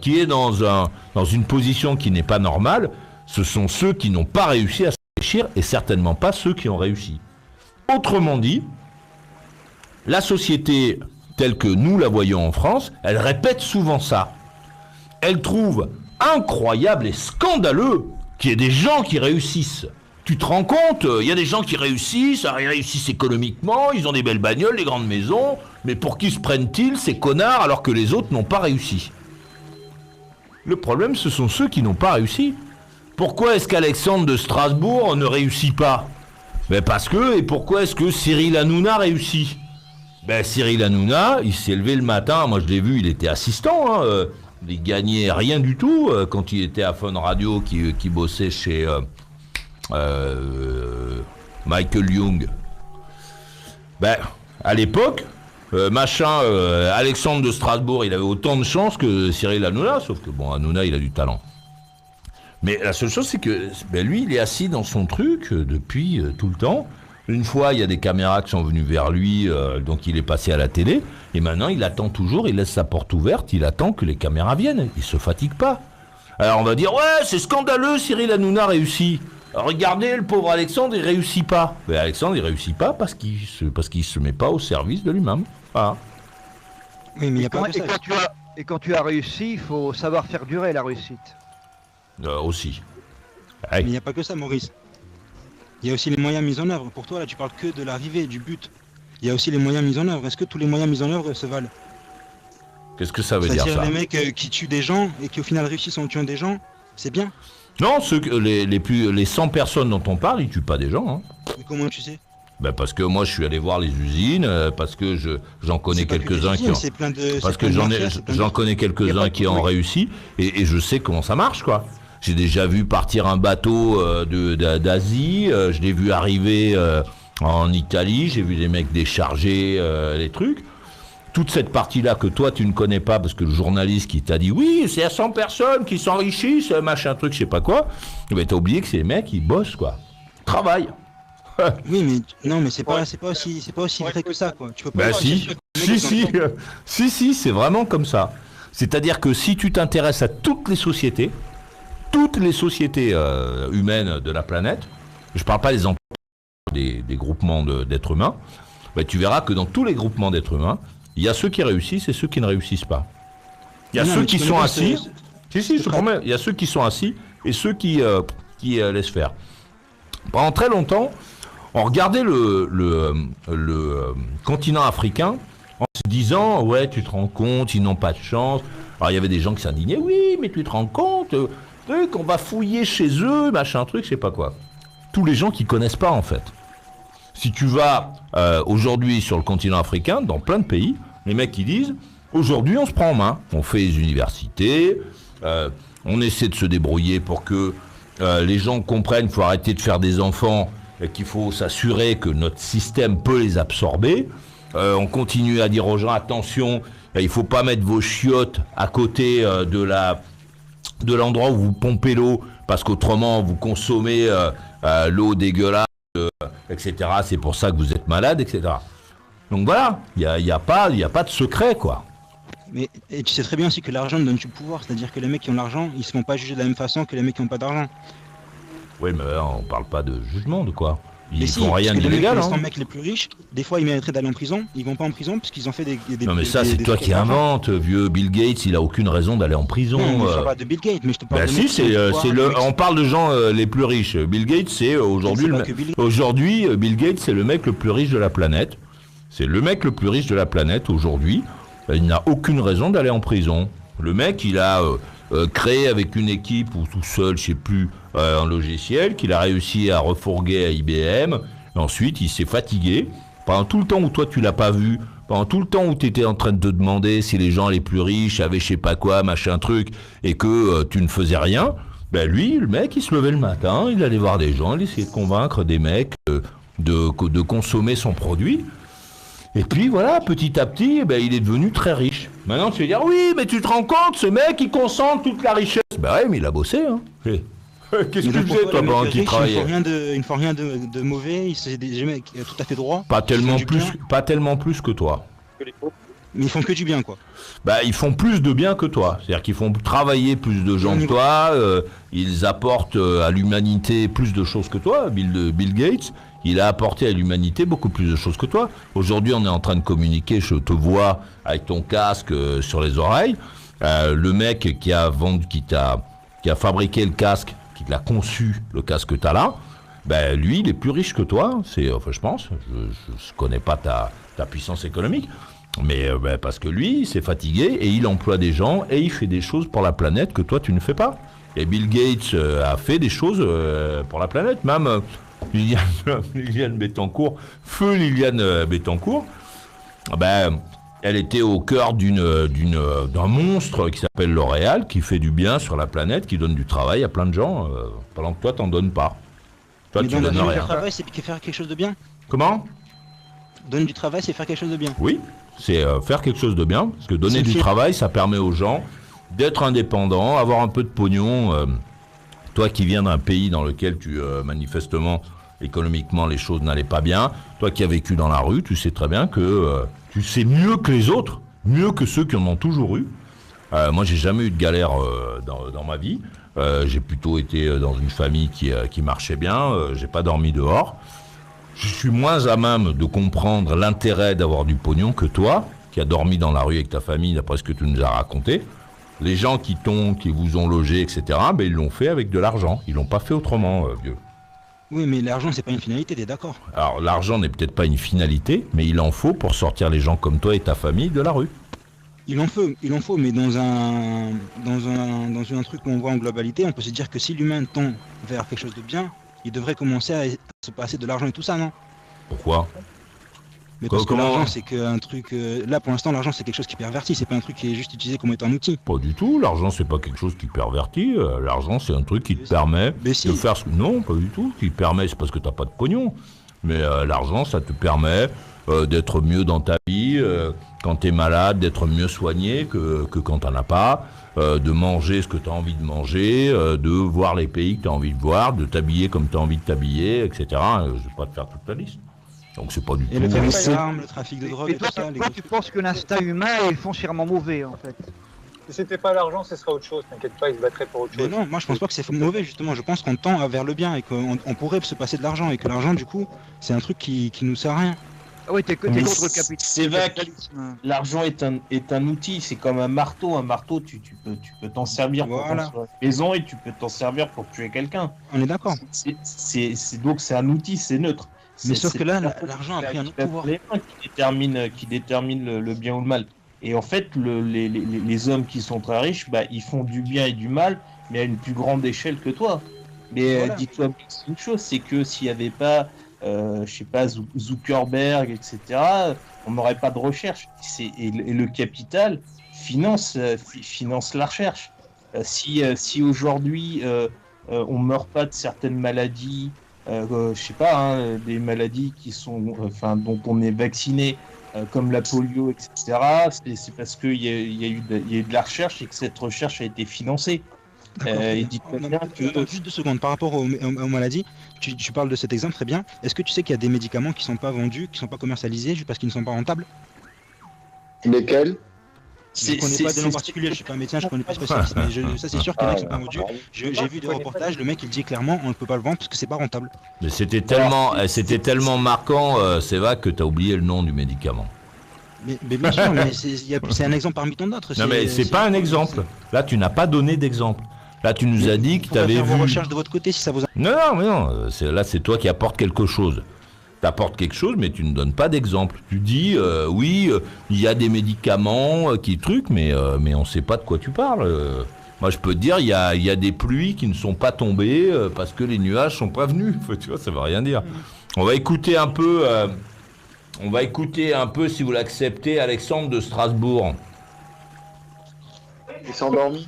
qui est dans une position qui n'est pas normale, ce sont ceux qui n'ont pas réussi à s'enrichir et certainement pas ceux qui ont réussi. Autrement dit, la société telle que nous la voyons en France, elle répète souvent ça. Elle trouve incroyable et scandaleux qu'il y ait des gens qui réussissent. Tu te rends compte, il y a des gens qui réussissent économiquement, ils ont des belles bagnoles, des grandes maisons, mais pour qui se prennent-ils ces connards alors que les autres n'ont pas réussi? Le problème, ce sont ceux qui n'ont pas réussi. Pourquoi est-ce qu'Alexandre de Strasbourg ne réussit pas? Parce que, et pourquoi est-ce que Cyril Hanouna réussit? Cyril Hanouna, il s'est levé le matin, moi je l'ai vu, il était assistant, il gagnait rien du tout quand il était à Fun Radio, qui bossait chez Michael Young. À l'époque, Alexandre de Strasbourg, il avait autant de chance que Cyril Hanouna, sauf que Hanouna, il a du talent. Mais la seule chose, c'est que lui, il est assis dans son truc depuis tout le temps. Une fois, il y a des caméras qui sont venues vers lui, donc il est passé à la télé. Et maintenant, il attend toujours, il laisse sa porte ouverte, il attend que les caméras viennent. Il se fatigue pas. Alors on va dire, ouais, c'est scandaleux, Cyril Hanouna réussit. Alors, regardez, le pauvre Alexandre, il réussit pas. Alexandre, il réussit pas parce qu'il se met pas au service de lui-même. Voilà. Oui, mais il y a pas et quand tu as réussi, il faut savoir faire durer la réussite. Aussi. Mais il n'y a pas que ça, Maurice. Il y a aussi les moyens mis en œuvre. Pour toi, là, tu parles que de l'arrivée, du but. Il y a aussi les moyens mis en œuvre. Est-ce que tous les moyens mis en œuvre se valent? Qu'est-ce que ça veut dire, ça? C'est-à-dire les mecs qui tuent des gens et qui au final réussissent en tuant des gens, c'est bien? Non, les 100 personnes dont on parle, ils tuent pas des gens. Hein. Mais comment tu sais? Parce que moi je suis allé voir les usines, parce que j'en connais quelques-uns qui j'en connais quelques-uns qui ont réussi et je sais comment ça marche, quoi. J'ai déjà vu partir un bateau d'Asie, je l'ai vu arriver en Italie, j'ai vu des mecs décharger les trucs. Toute cette partie-là que toi tu ne connais pas parce que le journaliste qui t'a dit oui, c'est à 100 personnes qui s'enrichissent, machin truc, je sais pas quoi, t'as oublié que ces mecs ils bossent, quoi. Travaillent. Oui, mais non, mais c'est pas aussi vrai que ça, quoi. Tu peux pas si, c'est vraiment comme ça. C'est-à-dire que si tu t'intéresses à toutes les sociétés humaines de la planète, je parle pas des groupements d'êtres humains, tu verras que dans tous les groupements d'êtres humains, il y a ceux qui réussissent et ceux qui ne réussissent pas. Il y a ceux qui sont assis. Je te promets, il y a ceux qui sont assis et ceux qui laissent faire. Pendant très longtemps, On regardait le continent africain en se disant, ouais, tu te rends compte, ils n'ont pas de chance. Alors il y avait des gens qui s'indignaient, oui, mais tu te rends compte, qu'on va fouiller chez eux, machin truc, je sais pas quoi. Tous les gens qui connaissent pas en fait. Si tu vas aujourd'hui sur le continent africain, dans plein de pays, les mecs qui disent, aujourd'hui on se prend en main, on fait les universités, on essaie de se débrouiller pour que les gens comprennent qu'il faut arrêter de faire des enfants et qu'il faut s'assurer que notre système peut les absorber. On continue à dire aux gens, attention, il ne faut pas mettre vos chiottes à côté de l'endroit où vous pompez l'eau, parce qu'autrement vous consommez l'eau dégueulasse, etc. C'est pour ça que vous êtes malade, etc. Donc voilà, il y a pas de secret, quoi. Mais et tu sais très bien aussi que l'argent donne du pouvoir, c'est-à-dire que les mecs qui ont l'argent, ils se font pas juger de la même façon que les mecs qui n'ont pas d'argent. Oui, mais là, on parle pas de jugement, de quoi. Ils si, font rien d'illégal. Les mecs les plus riches, des fois ils mériteraient d'aller en prison, ils vont pas en prison parce qu'ils ont fait des non mais ça c'est toi qui inventes, vieux Bill Gates, il a aucune raison d'aller en prison. Non, je parle pas de Bill Gates, mais je te parle de si, on parle de gens les plus riches. Bill Gates, c'est aujourd'hui Bill Gates, c'est le mec le plus riche de la planète. C'est le mec le plus riche de la planète aujourd'hui. Il n'a aucune raison d'aller en prison. Le mec, il a créé avec une équipe ou tout seul, je sais plus, un logiciel qu'il a réussi à refourguer à IBM. Et ensuite, il s'est fatigué. Pendant tout le temps où toi, tu l'as pas vu, pendant tout le temps où tu étais en train de te demander si les gens les plus riches avaient je sais pas quoi, machin truc, et que tu ne faisais rien, ben lui, le mec, il se levait le matin, il allait voir des gens, il essayait de convaincre des mecs de consommer son produit. Et puis voilà, petit à petit, il est devenu très riche. Maintenant, tu vas dire, oui, mais tu te rends compte, ce mec, il concentre toute la richesse. Ben ouais, mais il a bossé, hein. Qu'est-ce que tu faisais, toi, pendant qu'il travaillait ? Il ne faut rien de mauvais, c'est des mecs tout à fait droits. Pas tellement plus que toi. Mais ils font que du bien, quoi. Ils font plus de bien que toi. C'est-à-dire qu'ils font travailler plus de gens que toi, ils apportent à l'humanité plus de choses que toi. Bill Gates, il a apporté à l'humanité beaucoup plus de choses que toi. Aujourd'hui, on est en train de communiquer, je te vois avec ton casque sur les oreilles. Le mec qui a fabriqué le casque, qui l'a conçu, le casque que tu as là, lui, il est plus riche que toi. Je pense. Je ne connais pas ta puissance économique. Mais parce que lui, il s'est fatigué et il emploie des gens et il fait des choses pour la planète que toi, tu ne fais pas. Et Bill Gates a fait des choses pour la planète. Même Liliane Bettencourt, feu Liliane Bettencourt, elle était au cœur d'un monstre qui s'appelle L'Oréal, qui fait du bien sur la planète, qui donne du travail à plein de gens, pendant que toi, t'en donnes pas. Toi, mais tu donnes rien. Le travail, c'est faire quelque chose de bien. Comment ? Donner du travail, c'est faire quelque chose de bien. Oui, c'est faire quelque chose de bien, parce que donner du travail, ça permet aux gens d'être indépendants, avoir un peu de pognon. Toi qui viens d'un pays dans lequel manifestement, économiquement, les choses n'allaient pas bien, toi qui as vécu dans la rue, tu sais très bien que tu sais mieux que les autres, mieux que ceux qui en ont toujours eu. Moi, j'ai jamais eu de galère dans ma vie. J'ai plutôt été dans une famille qui marchait bien. J'ai pas dormi dehors. Je suis moins à même de comprendre l'intérêt d'avoir du pognon que toi, qui as dormi dans la rue avec ta famille, d'après ce que tu nous as raconté. Les gens qui vous ont logé, etc., ils l'ont fait avec de l'argent. Ils l'ont pas fait autrement, vieux. Oui, mais l'argent, c'est pas une finalité, t'es d'accord ? Alors, l'argent n'est peut-être pas une finalité, mais il en faut pour sortir les gens comme toi et ta famille de la rue. Il en faut, mais dans un truc où on voit en globalité, on peut se dire que si l'humain tend vers quelque chose de bien, il devrait commencer à se passer de l'argent et tout ça, non ? Pourquoi ? Mais parce que l'argent, c'est qu'un truc... là, pour l'instant, l'argent, c'est quelque chose qui pervertit, c'est pas un truc qui est juste utilisé comme étant un outil. Pas du tout, l'argent, c'est pas quelque chose qui pervertit. L'argent, c'est un truc qui te permet de faire ce que... Non, pas du tout. Qui te permet, c'est parce que t'as pas de pognon. Mais l'argent, ça te permet d'être mieux dans ta vie, quand t'es malade, d'être mieux soigné que quand t'en as pas, de manger ce que t'as envie de manger, de voir les pays que t'as envie de voir, de t'habiller comme t'as envie de t'habiller, etc. Je vais pas te faire toute la liste. Donc c'est pas du tout... Et le trafic d'armes, le trafic de drogue, et tout ça... Toi, tu penses que l'instinct humain est foncièrement mauvais, en fait. Si c'était pas l'argent, ce serait autre chose. T'inquiète pas, ils se battraient pour autre chose. Mais non, moi je pense pas que c'est mauvais, justement. Je pense qu'on tend vers le bien et qu'on pourrait se passer de l'argent et que l'argent, du coup, c'est un truc qui nous sert à rien. Ah oui, t'es contre le capitalisme. C'est vrai que l'argent est un outil, c'est comme un marteau. Un marteau, tu peux t'en servir pour construire une maison et tu peux t'en servir pour tuer quelqu'un. On est d'accord. Donc c'est un outil, c'est neutre. Mais sauf que là, l'argent a pris un autre pouvoir. Qui détermine le bien ou le mal. Et en fait, les hommes qui sont très riches, ils font du bien et du mal, mais à une plus grande échelle que toi. Mais voilà. Dis-toi une chose, c'est que s'il n'y avait pas, je sais pas, Zuckerberg, etc., on n'aurait pas de recherche. Et le capital finance la recherche. Si aujourd'hui on meurt pas de certaines maladies, je sais pas, des maladies qui sont, dont on est vacciné, comme la polio, etc., c'est parce qu'il y a eu de la recherche et que cette recherche a été financée. Juste 2 secondes, par rapport aux maladies, tu parles de cet exemple très bien. Est-ce que tu sais qu'il y a des médicaments qui ne sont pas vendus, qui ne sont pas commercialisés, juste parce qu'ils ne sont pas rentables? Lesquels? Je ne connais pas de nom particulier, je ne suis pas un médecin, je ne connais pas de spécialiste, mais ça c'est sûr qu'il y en a qui ne sont pas vendus. J'ai vu des reportages, le mec il dit clairement on ne peut pas le vendre parce que c'est pas rentable. Mais c'était tellement marquant, Seva, que tu as oublié le nom du médicament. Mais bien sûr, mais c'est un exemple parmi tant d'autres. Non mais c'est pas un exemple. Là tu n'as pas donné d'exemple. Là tu nous as dit que tu avais vu... vos recherches de votre côté si ça vous... Non, là c'est toi qui apportes quelque chose. Tu apportes quelque chose mais tu ne donnes pas d'exemple. Tu dis oui, il y a des médicaments qui truquent, mais on ne sait pas de quoi tu parles. Moi je peux te dire, il y a des pluies qui ne sont pas tombées parce que les nuages sont pas venus. Tu vois, ça veut rien dire. On va écouter un peu... si vous l'acceptez, Alexandre de Strasbourg. Il s'est endormi.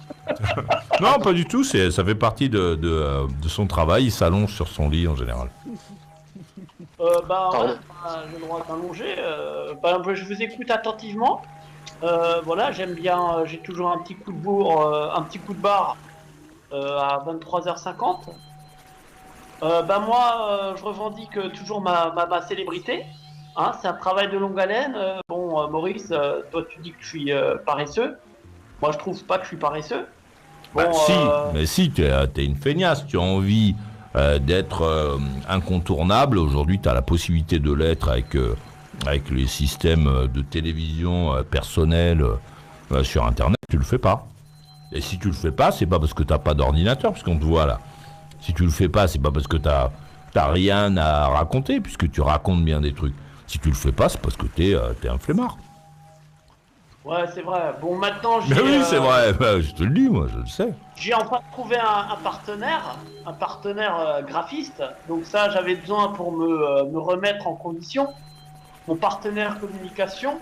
Non, pas du tout, ça fait partie de son travail, il s'allonge sur son lit en général. J'ai le droit d'allonger. Je vous écoute attentivement. Voilà, j'aime bien, j'ai toujours un petit coup de barre à 23h50. Moi, je revendique toujours ma célébrité. C'est un travail de longue haleine. Maurice, toi tu dis que je suis paresseux. Moi je trouve pas que je suis paresseux. Si, t'es une feignasse, tu as envie d'être incontournable. Aujourd'hui tu as la possibilité de l'être avec les systèmes de télévision personnels sur internet, tu le fais pas. Et si tu le fais pas, c'est pas parce que t'as pas d'ordinateur, puisqu'on te voit là. Si tu le fais pas, c'est pas parce que t'as rien à raconter, puisque tu racontes bien des trucs. Si tu le fais pas, c'est parce que t'es un flemmard. Ouais, c'est vrai. Bon, maintenant, j'ai... Mais oui, c'est vrai. Je te le dis, moi, je le sais. J'ai enfin trouvé un partenaire graphiste. Donc ça, j'avais besoin pour me remettre en condition. Mon partenaire communication.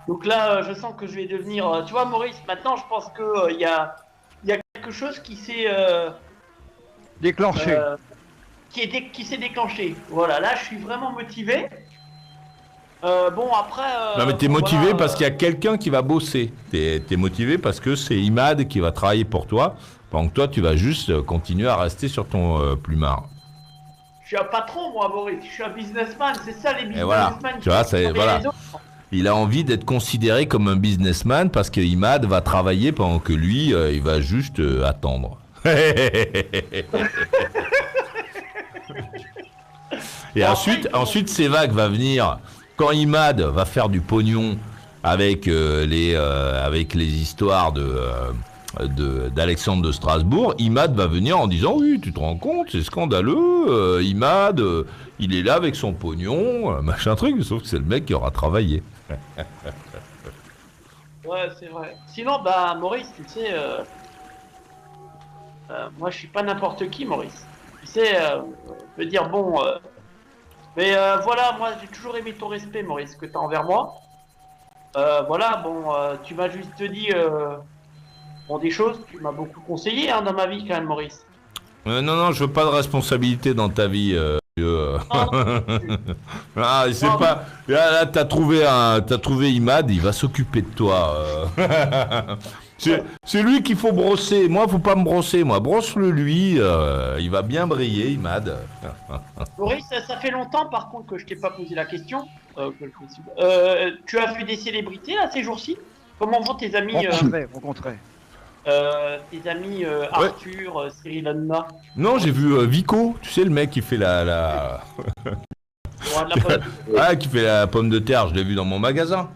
Donc là, je sens que je vais devenir... tu vois, Maurice, maintenant, je pense qu'il y a quelque chose qui s'est... déclenché. Qui s'est déclenché. Voilà, là, je suis vraiment motivé. Après... non mais t'es motivé parce qu'il y a quelqu'un qui va bosser. T'es motivé parce que c'est Imad qui va travailler pour toi, pendant que toi tu vas juste continuer à rester sur ton plumard. Je suis un patron moi Maurice, je suis un businessman, c'est ça les businessmen. Et voilà, tu vois, il a envie d'être considéré comme un businessman parce que Imad va travailler pendant que lui, il va juste attendre. Et ensuite Seva va venir... Quand Imad va faire du pognon avec les histoires d'Alexandre de Strasbourg, Imad va venir en disant oui, tu te rends compte, c'est scandaleux, Imad, il est là avec son pognon, machin truc, sauf que c'est le mec qui aura travaillé. Ouais, c'est vrai. Sinon, Maurice, tu sais, moi je suis pas n'importe qui, Maurice. Tu sais, je veux dire, bon... Mais voilà, moi j'ai toujours aimé ton respect, Maurice, que tu as envers moi. Tu m'as juste dit des choses, tu m'as beaucoup conseillé dans ma vie quand même, Maurice. Non, je veux pas de responsabilité dans ta vie. C'est pas. Là, t'as trouvé Imad, il va s'occuper de toi. C'est lui qu'il faut brosser. Moi, faut pas me brosser. Moi, brosse-le lui. Il va bien briller, Imad. Maurice, ça fait longtemps, par contre, que je t'ai pas posé la question. Tu as vu des célébrités là ces jours-ci? Comment vont tes amis rencontrés. Tes amis Arthur, Cyril Hanouna? Non, j'ai vu Vico. Tu sais le mec qui fait qui fait la pomme de terre. Je l'ai vu dans mon magasin.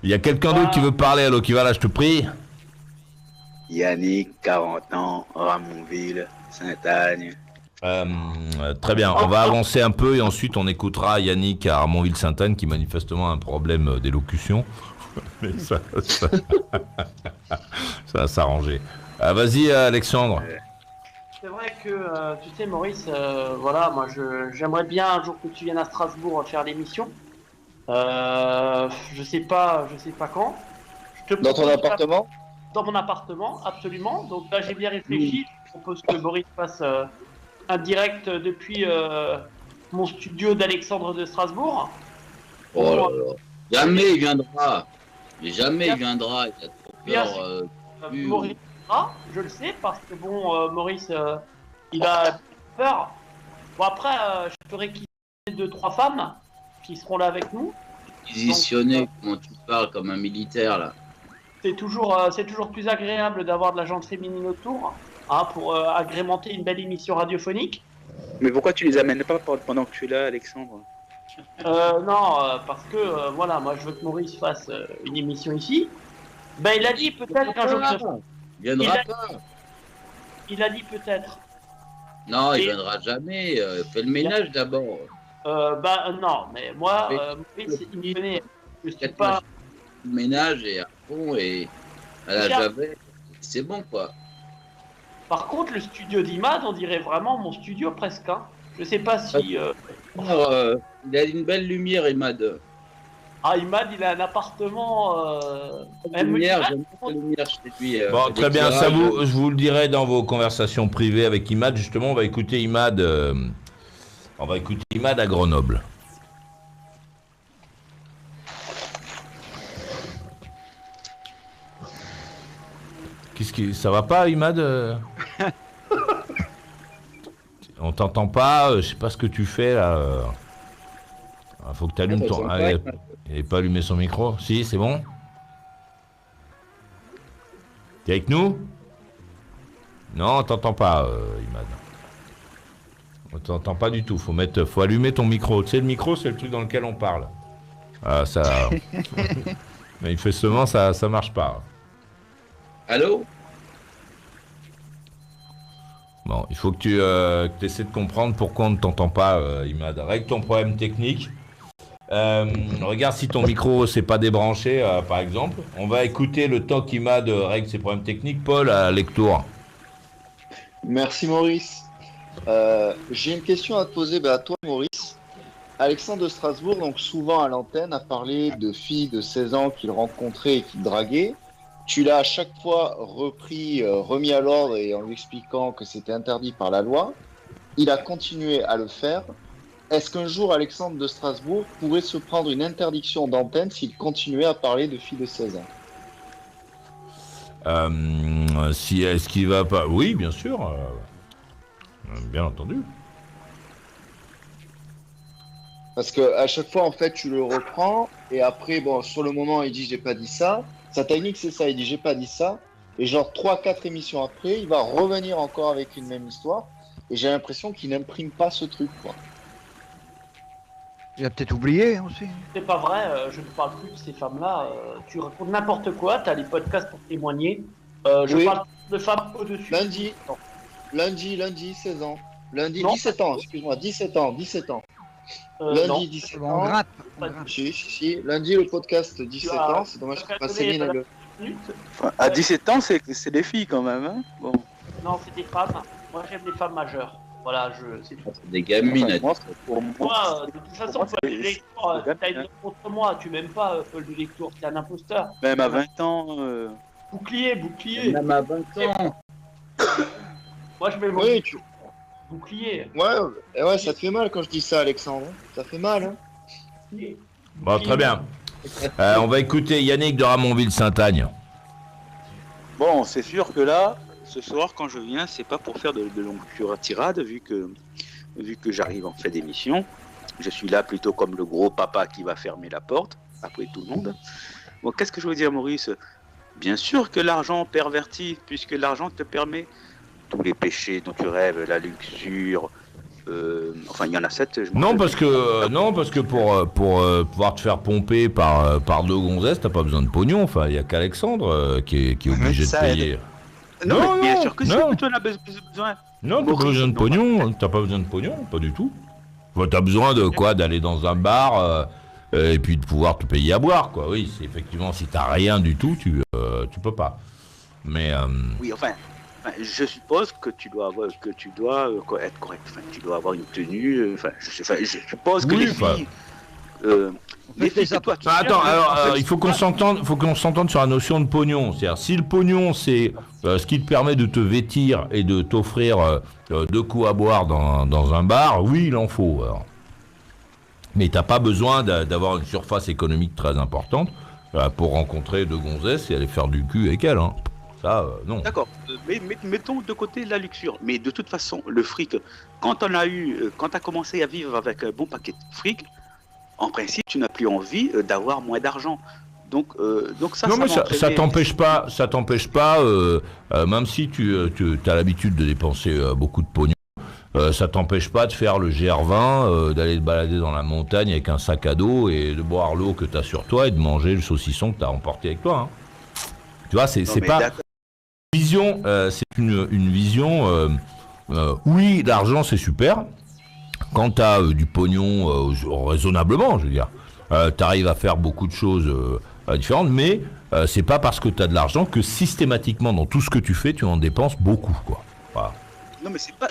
Il y a quelqu'un d'autre qui veut parler. Alors qui va là, je te prie. Yannick, 40 ans, Ramonville, Sainte-Agne. Très bien, on va avancer un peu et ensuite on écoutera Yannick à Armonville-Sainte-Anne qui manifestement a un problème d'élocution. Mais ça va s'arranger. Vas-y Alexandre. C'est vrai que, tu sais Maurice, voilà, moi j'aimerais bien un jour que tu viennes à Strasbourg faire l'émission. Je sais pas quand. Dans ton appartement ? Dans mon appartement, absolument. Donc là j'ai bien réfléchi. Je propose que Boris fasse un direct depuis mon studio d'Alexandre de Strasbourg. Oh là là. Jamais il viendra. Jamais il viendra. Il a trop peur. Maurice, je le sais, parce que bon, Maurice, il a peur. Bon après, je ferai quitter 2-3 femmes qui seront là avec nous. Positionné, comment tu parles comme un militaire là. C'est toujours plus agréable d'avoir de la gente féminine autour, hein, pour agrémenter une belle émission radiophonique. Mais pourquoi tu les amènes pas pendant que tu es là, Alexandre? Non, parce que voilà, moi je veux que Maurice fasse une émission ici. Ben il a dit peut-être qu'un jour. Il a dit peut-être. Non, il viendra jamais. Fais le ménage d'abord. Non, mais moi, Maurice, il me connaît. Je suis pas. Le ménage et à fond et à la javel. C'est bon quoi. Par contre, le studio d'Imad, on dirait vraiment mon studio presque. Hein. Je sais pas si. Il a une belle lumière, Imad. Ah, Imad, il a un appartement. Lumière, j'aime la lumière chez lui. Bon, très bien, ça je vous le dirai dans vos conversations privées avec Imad. Justement, on va écouter Imad. On va écouter Imad à Grenoble. Ça va pas, Imad? On t'entend pas, je sais pas ce que tu fais là. Faut que tu allumes ton. Il n'est pas allumé son micro. Si, c'est bon? T'es avec nous? Non, on t'entend pas, Imad. On t'entend pas du tout. Faut allumer ton micro. Tu sais, le micro, c'est le truc dans lequel on parle. Ça. Manifestement, ça marche pas. Allô? Bon, il faut que tu essaies de comprendre pourquoi on ne t'entend pas, Imad. Règle ton problème technique. Regarde si ton micro s'est pas débranché, par exemple. On va écouter le temps qu'Imad règle ses problèmes techniques. Paul, à Lectour. Merci, Maurice. J'ai une question à te poser à toi, Maurice. Alexandre de Strasbourg, donc souvent à l'antenne, a parlé de filles de 16 ans qu'il rencontrait et qu'il draguait. Tu l'as à chaque fois remis à l'ordre et en lui expliquant que c'était interdit par la loi. Il a continué à le faire. Est-ce qu'un jour, Alexandre de Strasbourg pourrait se prendre une interdiction d'antenne s'il continuait à parler de filles de 16 ans? Est-ce qu'il va pas... Oui, bien sûr. Bien entendu. Parce que à chaque fois, en fait, tu le reprends et après, bon, sur le moment, il dit j'ai pas dit ça. Sa technique, c'est ça. Il dit j'ai pas dit ça. Et genre 3-4 émissions après, il va revenir encore avec une même histoire. Et j'ai l'impression qu'il n'imprime pas ce truc, quoi. Il a peut-être oublié aussi. C'est pas vrai, je ne parle plus de ces femmes-là. Tu racontes n'importe quoi, tu as les podcasts pour témoigner. Je parle de femmes au-dessus. Lundi, 16 ans. Lundi, non, 17 ans, excuse-moi, 17 ans. Lundi, non. 17 ans. On gratte. Si. Lundi, le podcast, 17 ans. C'est dommage que pas Céline à le... À 17 ans, c'est des filles quand même. Hein, bon. Non, c'est des femmes. Moi, j'aime les femmes majeures. Voilà, c'est tout. Des gamines. Pour moi, de toute façon, Paul Delectour, t'as une contre moi. Tu m'aimes pas, Paul Delectour. T'es un imposteur. Même à 20 ans. Bouclier. Même à 20 ans. Moi, je mets mon bouclier. Ouais, ça te fait mal quand je dis ça, Alexandre. Ça fait mal, hein. Bon, très bien. On va écouter Yannick de Ramonville-Sainte-Agne. Bon, c'est sûr que là, ce soir, quand je viens, c'est pas pour faire de longues tirades, vu que j'arrive en fait d'émission. Je suis là plutôt comme le gros papa qui va fermer la porte, après tout le monde. Bon, qu'est-ce que je veux dire, Maurice? Bien sûr que l'argent pervertit, puisque l'argent te permet tous les péchés dont tu rêves, la luxure, enfin il y en a 7. Non, parce que pour pouvoir te faire pomper par deux gonzesses, t'as pas besoin de pognon. Enfin, il y a qu'Alexandre qui est obligé de payer. Non, mais bien sûr que si, tu en as besoin. Non, t'as pas besoin de pognon, t'as pas besoin de pognon, pas du tout. T'as besoin de quoi? D'aller dans un bar et puis de pouvoir te payer à boire, quoi. Oui, c'est effectivement, si t'as rien du tout, tu peux pas. Mais... Oui, enfin, je suppose que tu dois être correct. Enfin, tu dois avoir une tenue. Je suppose que les filles... Attends, alors il faut qu'on s'entende sur la notion de pognon. C'est-à-dire, si le pognon c'est ce qui te permet de te vêtir et de t'offrir deux coups à boire dans un bar, oui, il en faut. Alors. Mais t'as pas besoin d'avoir une surface économique très importante pour rencontrer deux gonzesses et aller faire du cul avec elles. Hein. Ça, non. D'accord. Mais mettons de côté la luxure. Mais de toute façon, le fric, quand t'as commencé à vivre avec un bon paquet de fric, en principe, tu n'as plus envie d'avoir moins d'argent. Donc ça. Non, mais ça t'empêche pas. Même si tu as l'habitude de dépenser beaucoup de pognon, ça t'empêche pas de faire le GR20, d'aller te balader dans la montagne avec un sac à dos et de boire l'eau que tu as sur toi et de manger le saucisson que tu as emporté avec toi. Hein. Tu vois, c'est pas une vision. C'est une vision. Oui, l'argent c'est super. Quand tu as du pognon raisonnablement, je veux dire, tu arrives à faire beaucoup de choses différentes, mais c'est pas parce que tu as de l'argent que systématiquement, dans tout ce que tu fais, tu en dépenses beaucoup, quoi. Voilà. Non, mais c'est pas...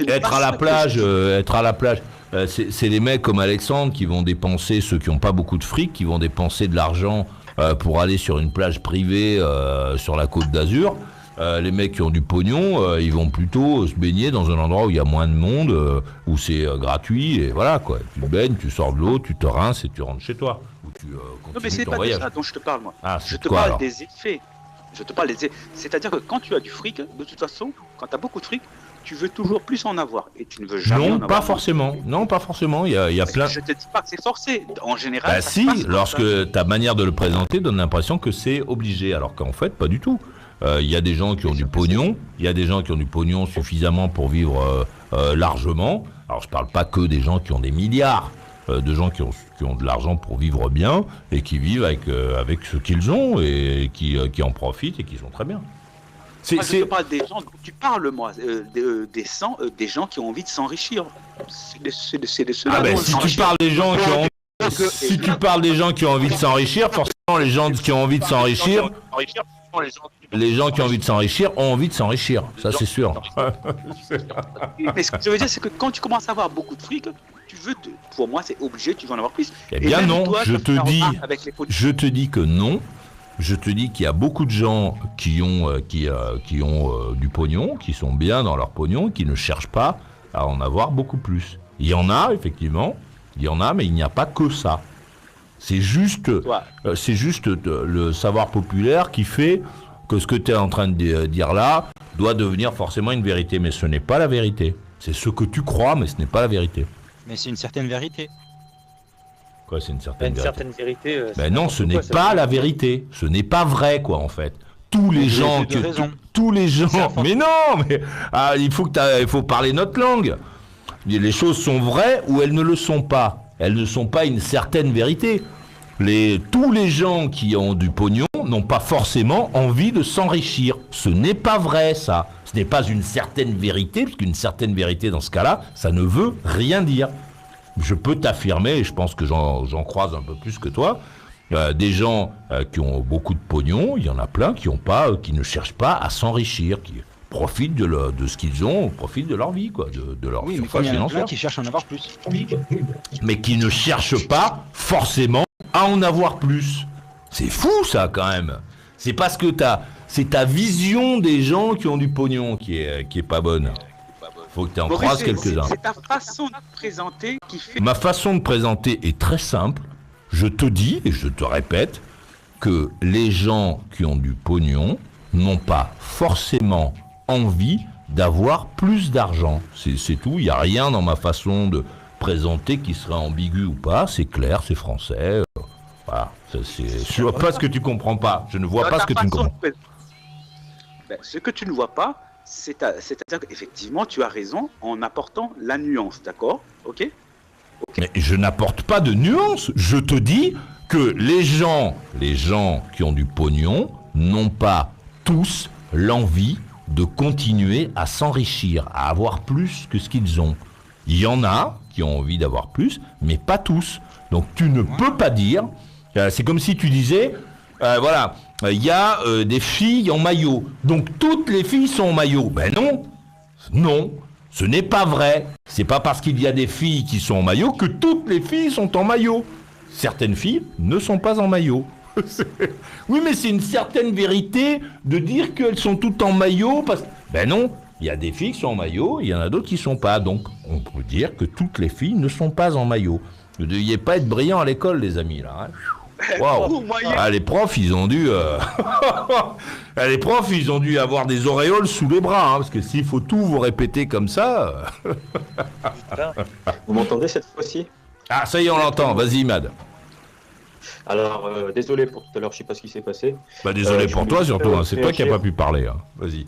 Être à la plage, c'est les mecs comme Alexandre qui vont dépenser, ceux qui n'ont pas beaucoup de fric, qui vont dépenser de l'argent pour aller sur une plage privée sur la Côte d'Azur. Les mecs qui ont du pognon, ils vont plutôt se baigner dans un endroit où il y a moins de monde, où c'est gratuit, et voilà quoi. Tu baignes, tu sors de l'eau, tu te rinces et tu rentres chez toi. Ou tu non mais c'est pas de ça dont je te parle moi. Je te parle des effets. C'est-à-dire que quand tu as du fric, de toute façon, quand tu as beaucoup de fric, tu veux toujours plus en avoir et tu ne veux jamais en avoir. Non, pas forcément. Il y a plein. Je te dis pas que c'est forcé. En général. Bah si, lorsque ta manière de le présenter donne l'impression que c'est obligé, alors qu'en fait pas du tout. Il y a des gens qui ont du pognon, suffisamment pour vivre largement. Alors je parle pas que des gens qui ont des milliards, de gens qui ont de l'argent pour vivre bien et qui vivent avec ce qu'ils ont et qui en profitent et qui sont très bien. Je te parle des gens dont tu parles, moi, des gens qui ont envie de s'enrichir. C'est de ceux-là. Ah ben si tu parles des gens qui ont si tu parles des gens qui ont envie de s'enrichir, forcément les gens qui ont envie de s'enrichir. Les gens qui ont envie de s'enrichir ont envie de s'enrichir, ça c'est sûr. Mais ce que je veux dire, c'est que quand tu commences à avoir beaucoup de fric, pour moi c'est obligé, tu veux en avoir plus. Eh bien non, je te dis que non. Je te dis qu'il y a beaucoup de gens qui ont du pognon, qui sont bien dans leur pognon, qui ne cherchent pas à en avoir beaucoup plus. Il y en a effectivement, mais il n'y a pas que ça. C'est juste le savoir populaire qui fait que ce que tu es en train de dire là doit devenir forcément une vérité. Mais ce n'est pas la vérité. C'est ce que tu crois, mais ce n'est pas la vérité. Mais c'est une certaine vérité. Quoi, c'est une certaine vérité? Certaine vérité ben non, ce n'est pas la vérité. Ce n'est pas vrai, quoi, en fait. Tous les gens... Mais non, mais il faut parler notre langue. Les choses sont vraies ou elles ne le sont pas. Elles ne sont pas une certaine vérité. Tous les gens qui ont du pognon n'ont pas forcément envie de s'enrichir. Ce n'est pas vrai, ça. Ce n'est pas une certaine vérité, parce qu'une certaine vérité, dans ce cas-là, ça ne veut rien dire. Je peux t'affirmer, et je pense que j'en croise un peu plus que toi, des gens qui ont beaucoup de pognon, il y en a plein qui ne cherchent pas à s'enrichir, qui profitent de ce qu'ils ont, profitent de leur vie, quoi, de leur surface financière. Qui cherchent à en avoir plus. Mais qui ne cherchent pas forcément à en avoir plus. C'est fou ça quand même. C'est parce que c'est ta vision des gens qui ont du pognon qui est pas bonne. Faut que tu en croises quelques-uns. C'est ta façon de présenter qui fait... Ma façon de présenter est très simple. Je te dis et je te répète que les gens qui ont du pognon n'ont pas forcément envie d'avoir plus d'argent. C'est tout. Il n'y a rien dans ma façon de présenter qui serait ambigu ou pas. C'est clair, c'est français. Voilà. Je vois pas ce que tu comprends pas. Je ne vois pas ce que tu ne comprends pas. Ce que tu ne vois pas, c'est-à-dire qu'effectivement, tu as raison en apportant la nuance, d'accord? Ok. Mais je n'apporte pas de nuance. Je te dis que les gens qui ont du pognon n'ont pas tous l'envie de continuer à s'enrichir, à avoir plus que ce qu'ils ont. Il y en a qui ont envie d'avoir plus, mais pas tous. Donc tu ne peux pas dire, c'est comme si tu disais, voilà, il y a des filles en maillot, donc toutes les filles sont en maillot. Ben non, non, ce n'est pas vrai. C'est pas parce qu'il y a des filles qui sont en maillot que toutes les filles sont en maillot. Certaines filles ne sont pas en maillot. Oui, mais c'est une certaine vérité de dire qu'elles sont toutes en maillot, parce que... Ben non, il y a des filles qui sont en maillot, il y en a d'autres qui ne sont pas. Donc, on peut dire que toutes les filles ne sont pas en maillot. Vous ne deviez pas être brillants à l'école, les amis, là. Hein. Wow. Ah, les profs, ils ont dû... les profs, ils ont dû avoir des auréoles sous les bras, hein, parce que s'il faut tout vous répéter comme ça... Vous m'entendez cette fois-ci? Ah, ça y est, on l'entend. Vas-y, Mad. Alors, désolé pour tout à l'heure, je sais pas ce qui s'est passé. Bah, désolé pour toi, surtout. Hein, c'est toi qui n'as pas pu parler. Hein. Vas-y.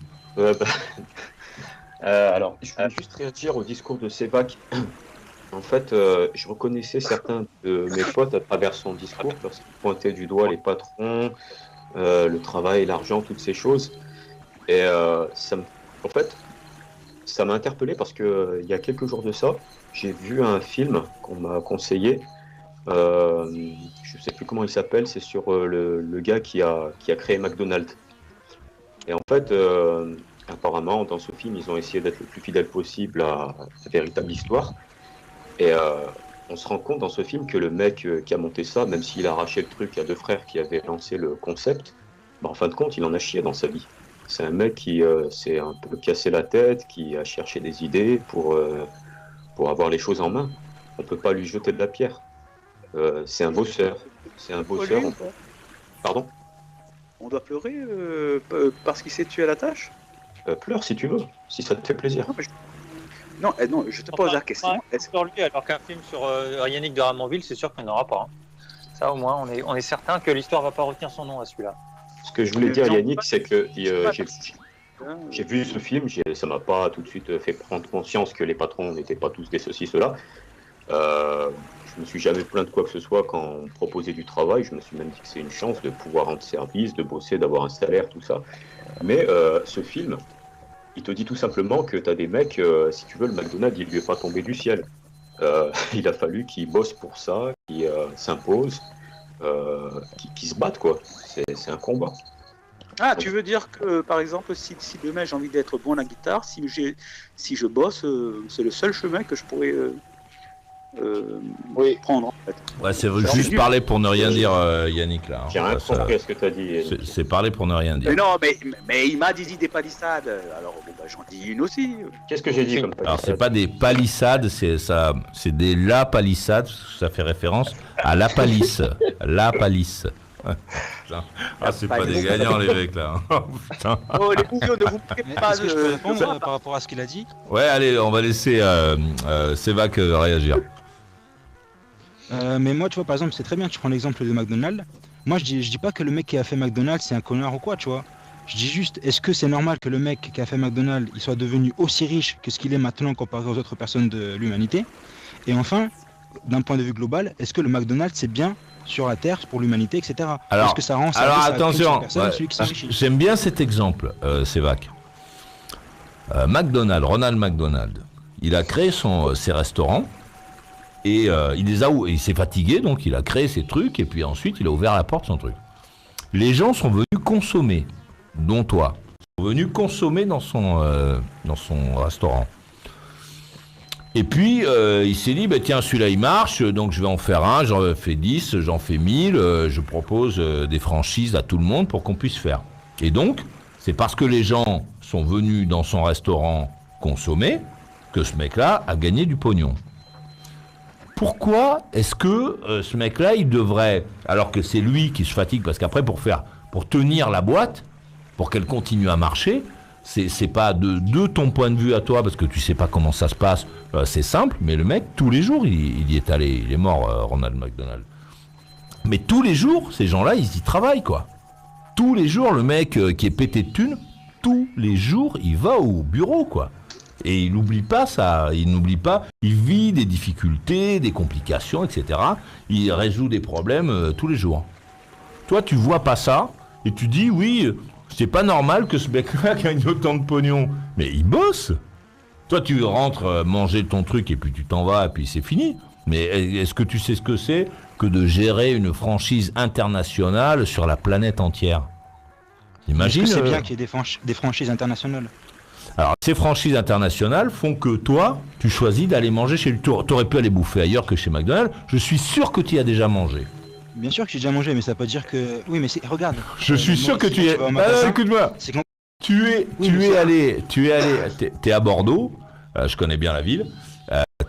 Alors, je voulais juste réagir au discours de Sévac. En fait, je reconnaissais certains de mes potes à travers son discours, parce qu'il pointait du doigt les patrons, le travail, l'argent, toutes ces choses. Et en fait, ça m'a interpellé parce que il y a quelques jours de ça, j'ai vu un film qu'on m'a conseillé. Je sais plus comment il s'appelle, c'est sur le gars qui a créé McDonald's. Et en fait, apparemment, dans ce film, ils ont essayé d'être le plus fidèle possible à la véritable histoire. Et on se rend compte dans ce film que le mec qui a monté ça, même s'il a arraché le truc à deux frères qui avaient lancé le concept, bah, en fin de compte, il en a chié dans sa vie. C'est un mec qui s'est un peu cassé la tête, qui a cherché des idées pour avoir les choses en main. On peut pas lui jeter de la pierre. C'est un bosseur. C'est un bosseur. Pardon? On doit pleurer parce qu'il s'est tué à la tâche? Pleure si tu veux, si ça te fait plaisir. Non, je te pose la question. Est-ce sur lui, alors qu'un film sur Yannick de Ramonville, c'est sûr qu'il n'y en aura pas. Hein. Ça, au moins, on est certain que l'histoire va pas retenir son nom à celui-là. Ce que je voulais dire, Yannick, c'est que j'ai vu ce film, ça m'a pas tout de suite fait prendre conscience que les patrons n'étaient pas tous des ceci, cela. Je me suis jamais plaint de quoi que ce soit quand on proposait du travail. Je me suis même dit que c'est une chance de pouvoir rendre service, de bosser, d'avoir un salaire, tout ça. Mais ce film, il te dit tout simplement que tu as des mecs, si tu veux, le McDonald's, il lui est pas tombé du ciel. Il a fallu qu'ils bossent pour ça, qu'ils s'imposent, qu'ils se battent, quoi. C'est un combat. Ah, tu veux dire que, par exemple, si demain j'ai envie d'être bon à la guitare, si je bosse, c'est le seul chemin que je pourrais prendre, en fait. Ouais, c'est juste parler pour ne rien dire, Yannick, là. Hein. J'ai rien compris à ce que tu as dit. C'est parler pour ne rien dire. Mais non, mais il m'a dit des palissades, alors bon, bah, j'en dis une aussi. Qu'est-ce que j'ai dit comme palissade? Alors, c'est pas des palissades, c'est des la palissades, ça fait référence à la palisse. La palisse. Ah, c'est pas des gagnants, les mecs, là. Putain. Oh, les bouillons, ne vous priez pas. Est-ce que je peux répondre par rapport à ce qu'il a dit? Ouais, allez, on va laisser Sévac réagir. Mais moi, tu vois, par exemple, c'est très bien, tu prends l'exemple de McDonald's. Moi, je dis pas que le mec qui a fait McDonald's, c'est un connard ou quoi, tu vois. Je dis juste, est-ce que c'est normal que le mec qui a fait McDonald's, il soit devenu aussi riche que ce qu'il est maintenant comparé aux autres personnes de l'humanité? Et enfin, d'un point de vue global, est-ce que le McDonald's, c'est bien sur la Terre, pour l'humanité, etc. Alors, est-ce que ça rend alors attention, ouais, j'aime bien cet exemple, Sévac. Ronald McDonald, il a créé ses restaurants et il s'est fatigué, donc il a créé ses trucs et puis ensuite il a ouvert la porte son truc. Les gens sont venus consommer, dont toi, sont venus consommer dans son restaurant. Et puis, il s'est dit, bah, tiens, celui-là, il marche, donc je vais en faire un, j'en fais 10, j'en fais 1000, je propose des franchises à tout le monde pour qu'on puisse faire. Et donc, c'est parce que les gens sont venus dans son restaurant consommer que ce mec-là a gagné du pognon. Pourquoi est-ce que ce mec-là, il devrait, alors que c'est lui qui se fatigue, parce qu'après, pour tenir la boîte, pour qu'elle continue à marcher, c'est pas de ton point de vue à toi, parce que tu sais pas comment ça se passe, c'est simple, mais le mec, tous les jours, il y est allé, il est mort, Ronald McDonald. Mais tous les jours, ces gens-là, ils y travaillent, quoi. Tous les jours, le mec qui est pété de thunes, tous les jours, il va au bureau, quoi. Et il n'oublie pas ça, il vit des difficultés, des complications, etc. Il résout des problèmes tous les jours. Toi, tu vois pas ça, et tu dis, oui, c'est pas normal que ce mec-là gagne autant de pognon. Mais il bosse. Toi, tu rentres manger ton truc et puis tu t'en vas et puis c'est fini. Mais est-ce que tu sais ce que c'est que de gérer une franchise internationale sur la planète entière? Imagine. C'est bien qu'il y ait des franchises internationales. Alors, ces franchises internationales font que toi, tu choisis d'aller manger chez lui. Tu aurais pu aller bouffer ailleurs que chez McDonald's. Je suis sûr que tu y as déjà mangé. Bien sûr que j'ai déjà mangé, mais ça veut pas dire que... Oui, mais regarde. Je suis sûr que tu y es... écoute-moi. Tu es allé... T'es à Bordeaux. Je connais bien la ville.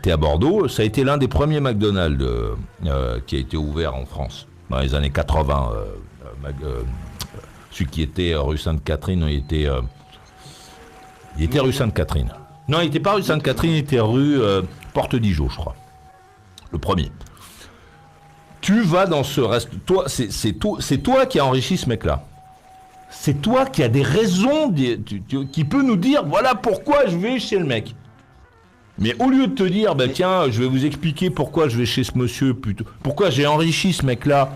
T'es à Bordeaux. Ça a été l'un des premiers McDonald's qui a été ouvert en France. Dans les années 80. Celui qui était rue Sainte-Catherine, il était rue Sainte-Catherine. Non, il n'était pas rue Sainte-Catherine, il était rue Porte d'Igeau, je crois. Le premier. Tu vas dans ce reste. Toi, c'est toi qui as enrichi ce mec-là. C'est toi qui as des raisons qui peut nous dire voilà pourquoi je vais chez le mec. Mais au lieu de te dire tiens, je vais vous expliquer pourquoi je vais chez ce monsieur plutôt, pourquoi j'ai enrichi ce mec-là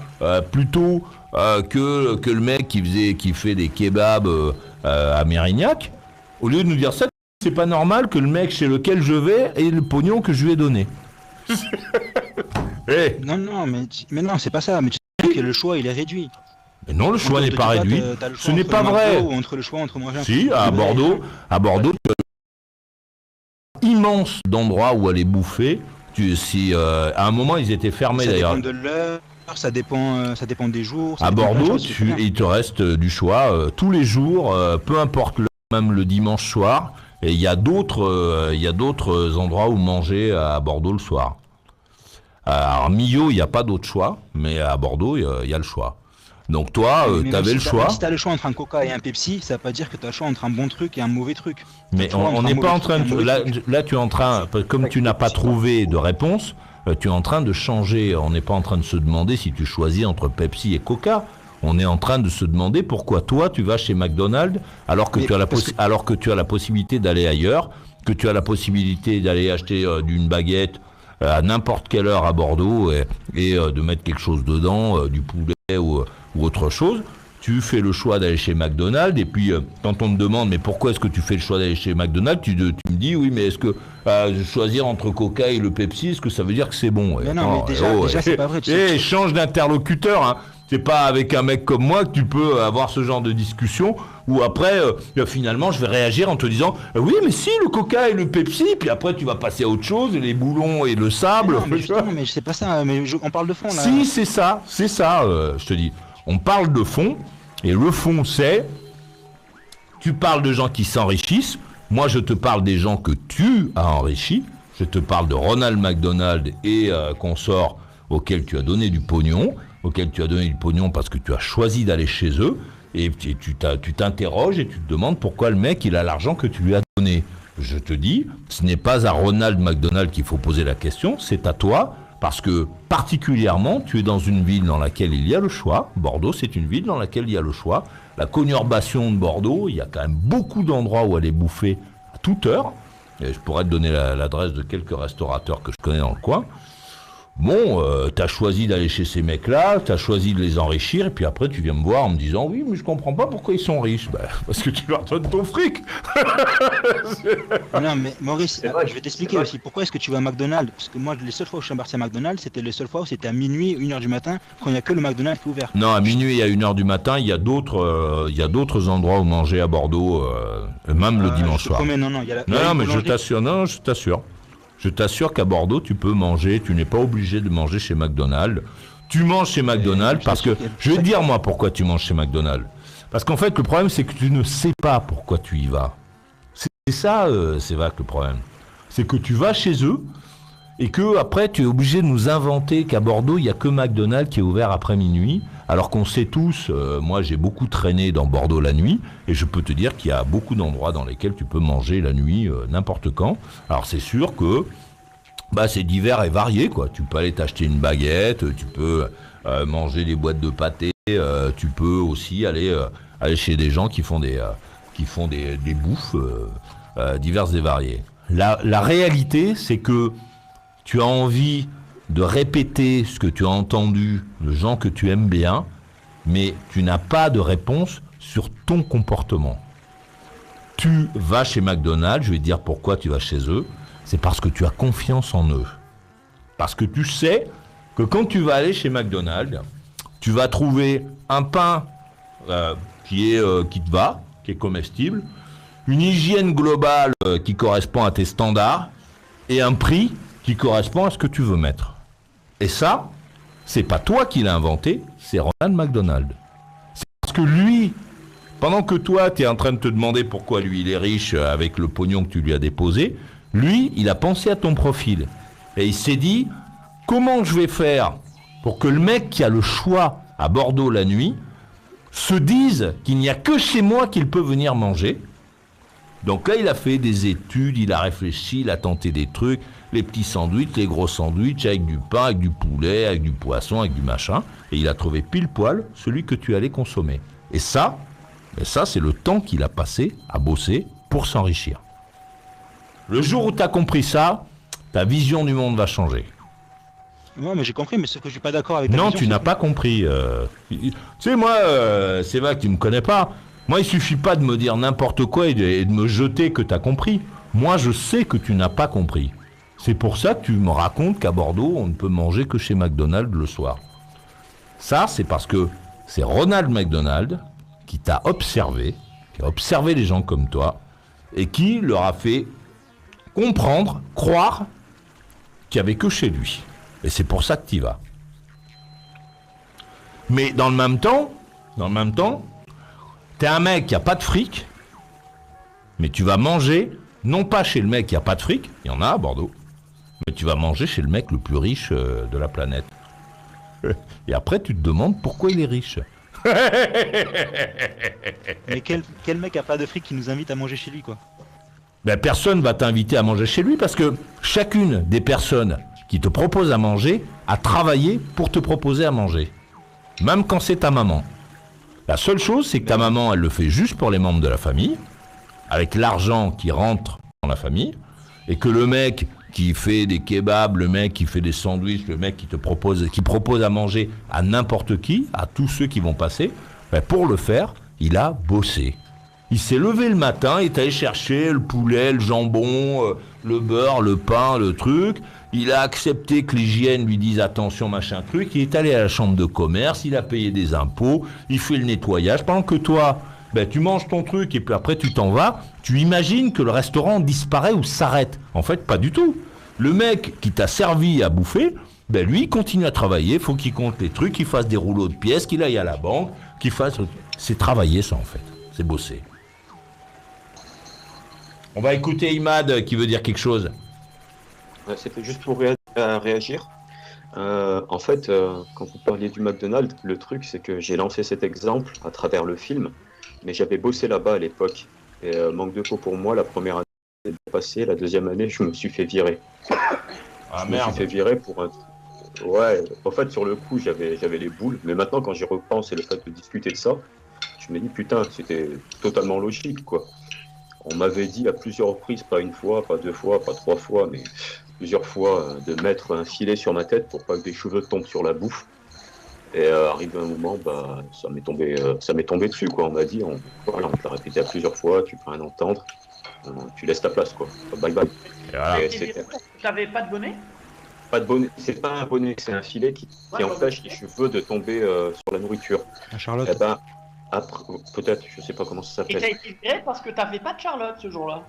plutôt que le mec qui fait des kebabs à Mérignac. Au lieu de nous dire ça, c'est pas normal que le mec chez lequel je vais ait le pognon que je lui ai donné. Hey. Non, mais non, c'est pas ça. Mais tu sais que le choix, il est réduit. Mais non, le choix n'est pas réduit. Ce n'est pas vrai. Ou entre le choix entre manger un si, à Bordeaux, tu as immense d'endroits où aller bouffer. À un moment, ils étaient fermés d'ailleurs. Ça dépend de l'heure, ça dépend des jours. À Bordeaux, il te reste du choix tous les jours, peu importe l'heure, même le dimanche soir. Et il y a d'autres endroits où manger à Bordeaux le soir. À Millau, il n'y a pas d'autre choix, mais à Bordeaux, il y a le choix. Donc toi, tu avais le choix. Si tu as le choix entre un Coca et un Pepsi, ça ne veut pas dire que tu as le choix entre un bon truc et un mauvais truc. Mais on n'est pas en train de... Là, tu es en train... Comme tu n'as pas trouvé de réponse, tu es en train de changer. On n'est pas en train de se demander si tu choisis entre Pepsi et Coca. On est en train de se demander pourquoi toi, tu vas chez McDonald's alors que tu as la possibilité d'aller ailleurs, que tu as la possibilité d'aller acheter d'une baguette à n'importe quelle heure à Bordeaux et de mettre quelque chose dedans, du poulet ou autre chose. Tu fais le choix d'aller chez McDonald's et puis quand on te demande mais pourquoi est-ce que tu fais le choix d'aller chez McDonald's, tu me dis oui mais est-ce que choisir entre Coca et le Pepsi, est-ce que ça veut dire que c'est bon? Mais non, mais déjà c'est pas vrai. Change d'interlocuteur, hein. C'est pas avec un mec comme moi que tu peux avoir ce genre de discussion où après, finalement, je vais réagir en te disant oui, mais si, le Coca et le Pepsi, puis après tu vas passer à autre chose, les boulons et le sable. Non, mais c'est pas ça, on parle de fond là. Si, c'est ça, je te dis. On parle de fond, et le fond c'est, tu parles de gens qui s'enrichissent, moi je te parle des gens que tu as enrichis, je te parle de Ronald McDonald et consorts auxquels tu as donné du pognon, parce que tu as choisi d'aller chez eux, et tu t'interroges et tu te demandes pourquoi le mec il a l'argent que tu lui as donné. Je te dis, ce n'est pas à Ronald McDonald qu'il faut poser la question, c'est à toi, parce que particulièrement tu es dans une ville dans laquelle il y a le choix. Bordeaux, c'est une ville dans laquelle il y a le choix. La conurbation de Bordeaux, il y a quand même beaucoup d'endroits où aller bouffer à toute heure. Et je pourrais te donner l'adresse de quelques restaurateurs que je connais dans le coin. Bon, t'as choisi d'aller chez ces mecs-là, t'as choisi de les enrichir, et puis après tu viens me voir en me disant oui, mais je comprends pas pourquoi ils sont riches. Parce que tu leur donnes ton fric. Non, mais Maurice, je vais t'expliquer aussi pourquoi est-ce que tu vas à McDonald's. Parce que moi, les seules fois où je suis parti à McDonald's, c'était les seules fois où c'était à minuit, 1h du matin, quand il n'y a que le McDonald's qui est ouvert. Non, à minuit et à 1h du matin, il y a d'autres endroits où manger à Bordeaux, même le dimanche soir. Non, mais je t'assure. Je t'assure qu'à Bordeaux, tu peux manger, tu n'es pas obligé de manger chez McDonald's. Tu manges chez McDonald's parce que... Je vais te dire, moi, pourquoi tu manges chez McDonald's. Parce qu'en fait, le problème, c'est que tu ne sais pas pourquoi tu y vas. C'est ça, c'est vrai que le problème. C'est que tu vas chez eux et que après tu es obligé de nous inventer qu'à Bordeaux, il n'y a que McDonald's qui est ouvert après minuit. Alors qu'on sait tous, moi j'ai beaucoup traîné dans Bordeaux la nuit, et je peux te dire qu'il y a beaucoup d'endroits dans lesquels tu peux manger la nuit n'importe quand. Alors c'est sûr que c'est divers et varié, quoi. Tu peux aller t'acheter une baguette, tu peux manger des boîtes de pâté, tu peux aussi aller chez des gens qui font des bouffes diverses et variées. La réalité, c'est que tu as envie de répéter ce que tu as entendu de gens que tu aimes bien, mais tu n'as pas de réponse sur ton comportement. Tu vas chez McDonald's, je vais te dire pourquoi tu vas chez eux, c'est parce que tu as confiance en eux. Parce que tu sais que quand tu vas aller chez McDonald's, tu vas trouver un pain qui te va, qui est comestible, une hygiène globale qui correspond à tes standards et un prix qui correspond à ce que tu veux mettre. Et ça, c'est pas toi qui l'as inventé, c'est Ronald McDonald. C'est parce que lui, pendant que toi, tu es en train de te demander pourquoi lui, il est riche avec le pognon que tu lui as déposé, lui, il a pensé à ton profil. Et il s'est dit, comment je vais faire pour que le mec qui a le choix à Bordeaux la nuit se dise qu'il n'y a que chez moi qu'il peut venir manger. Donc là, il a fait des études, il a réfléchi, il a tenté des trucs, les petits sandwichs, les gros sandwichs, avec du pain, avec du poulet, avec du poisson, avec du machin, et il a trouvé pile poil celui que tu allais consommer. Et ça, c'est le temps qu'il a passé à bosser pour s'enrichir. Le jour où tu as compris ça, ta vision du monde va changer. Ouais, mais j'ai compris, mais c'est que je suis pas d'accord avec ta Non, vision, tu n'as pas compris. Tu sais, moi, c'est vrai que tu me connais pas. Moi, il suffit pas de me dire n'importe quoi et de me jeter que tu as compris. Moi, je sais que tu n'as pas compris. C'est pour ça que tu me racontes qu'à Bordeaux, on ne peut manger que chez McDonald's le soir. Ça, c'est parce que c'est Ronald McDonald qui t'a observé, qui a observé les gens comme toi, et qui leur a fait comprendre, croire qu'il n'y avait que chez lui. Et c'est pour ça que tu y vas. Mais dans le même temps, t'es un mec qui a pas de fric, mais tu vas manger, non pas chez le mec qui a pas de fric, il y en a à Bordeaux, mais tu vas manger chez le mec le plus riche de la planète. Et après, tu te demandes pourquoi il est riche. Mais quel mec a pas de fric qui nous invite à manger chez lui, quoi? Ben, personne va t'inviter à manger chez lui parce que chacune des personnes qui te propose à manger a travaillé pour te proposer à manger. Même quand c'est ta maman. La seule chose, c'est que ta maman, elle le fait juste pour les membres de la famille, avec l'argent qui rentre dans la famille, et que le mec qui fait des kebabs, le mec qui fait des sandwichs, le mec qui propose à manger à n'importe qui, à tous ceux qui vont passer, ben pour le faire, il a bossé. Il s'est levé le matin, il est allé chercher le poulet, le jambon, le beurre, le pain, le truc. Il a accepté que l'hygiène lui dise attention, machin truc. Il est allé à la chambre de commerce, il a payé des impôts, il fait le nettoyage. Pendant que toi, ben, tu manges ton truc et puis après tu t'en vas, tu imagines que le restaurant disparaît ou s'arrête. En fait, pas du tout. Le mec qui t'a servi à bouffer, ben lui, il continue à travailler, il faut qu'il compte les trucs, qu'il fasse des rouleaux de pièces, qu'il aille à la banque, qu'il fasse... C'est travailler ça en fait, c'est bosser. On va écouter Imad qui veut dire quelque chose. C'était juste pour réagir. En fait, quand vous parliez du McDonald's, le truc c'est que j'ai lancé cet exemple à travers le film, mais j'avais bossé là-bas à l'époque. Et manque de peau pour moi, la première année est passée, la deuxième année je me suis fait virer. Ah je merde. me suis fait virer pour un... Ouais, en fait sur le coup j'avais les boules, mais maintenant quand j'y repense et le fait de discuter de ça, je me dis putain, c'était totalement logique quoi. On m'avait dit à plusieurs reprises, pas une fois, pas deux fois, pas trois fois, mais plusieurs fois, de mettre un filet sur ma tête pour pas que des cheveux tombent sur la bouffe. Et arrivé un moment, bah, ça m'est tombé dessus, quoi. On m'a dit, voilà, on te l'a répété à plusieurs fois, tu peux rien entendre, tu laisses ta place, quoi. Bye bye. T'avais pas de bonnet? Pas de bonnet, c'est pas un bonnet, c'est un filet qui empêche les cheveux de tomber sur la nourriture. À Charlotte. Eh ben, après, peut-être, je sais pas comment ça Et s'appelle. t'as été viré parce que t'avais pas de Charlotte ce jour-là.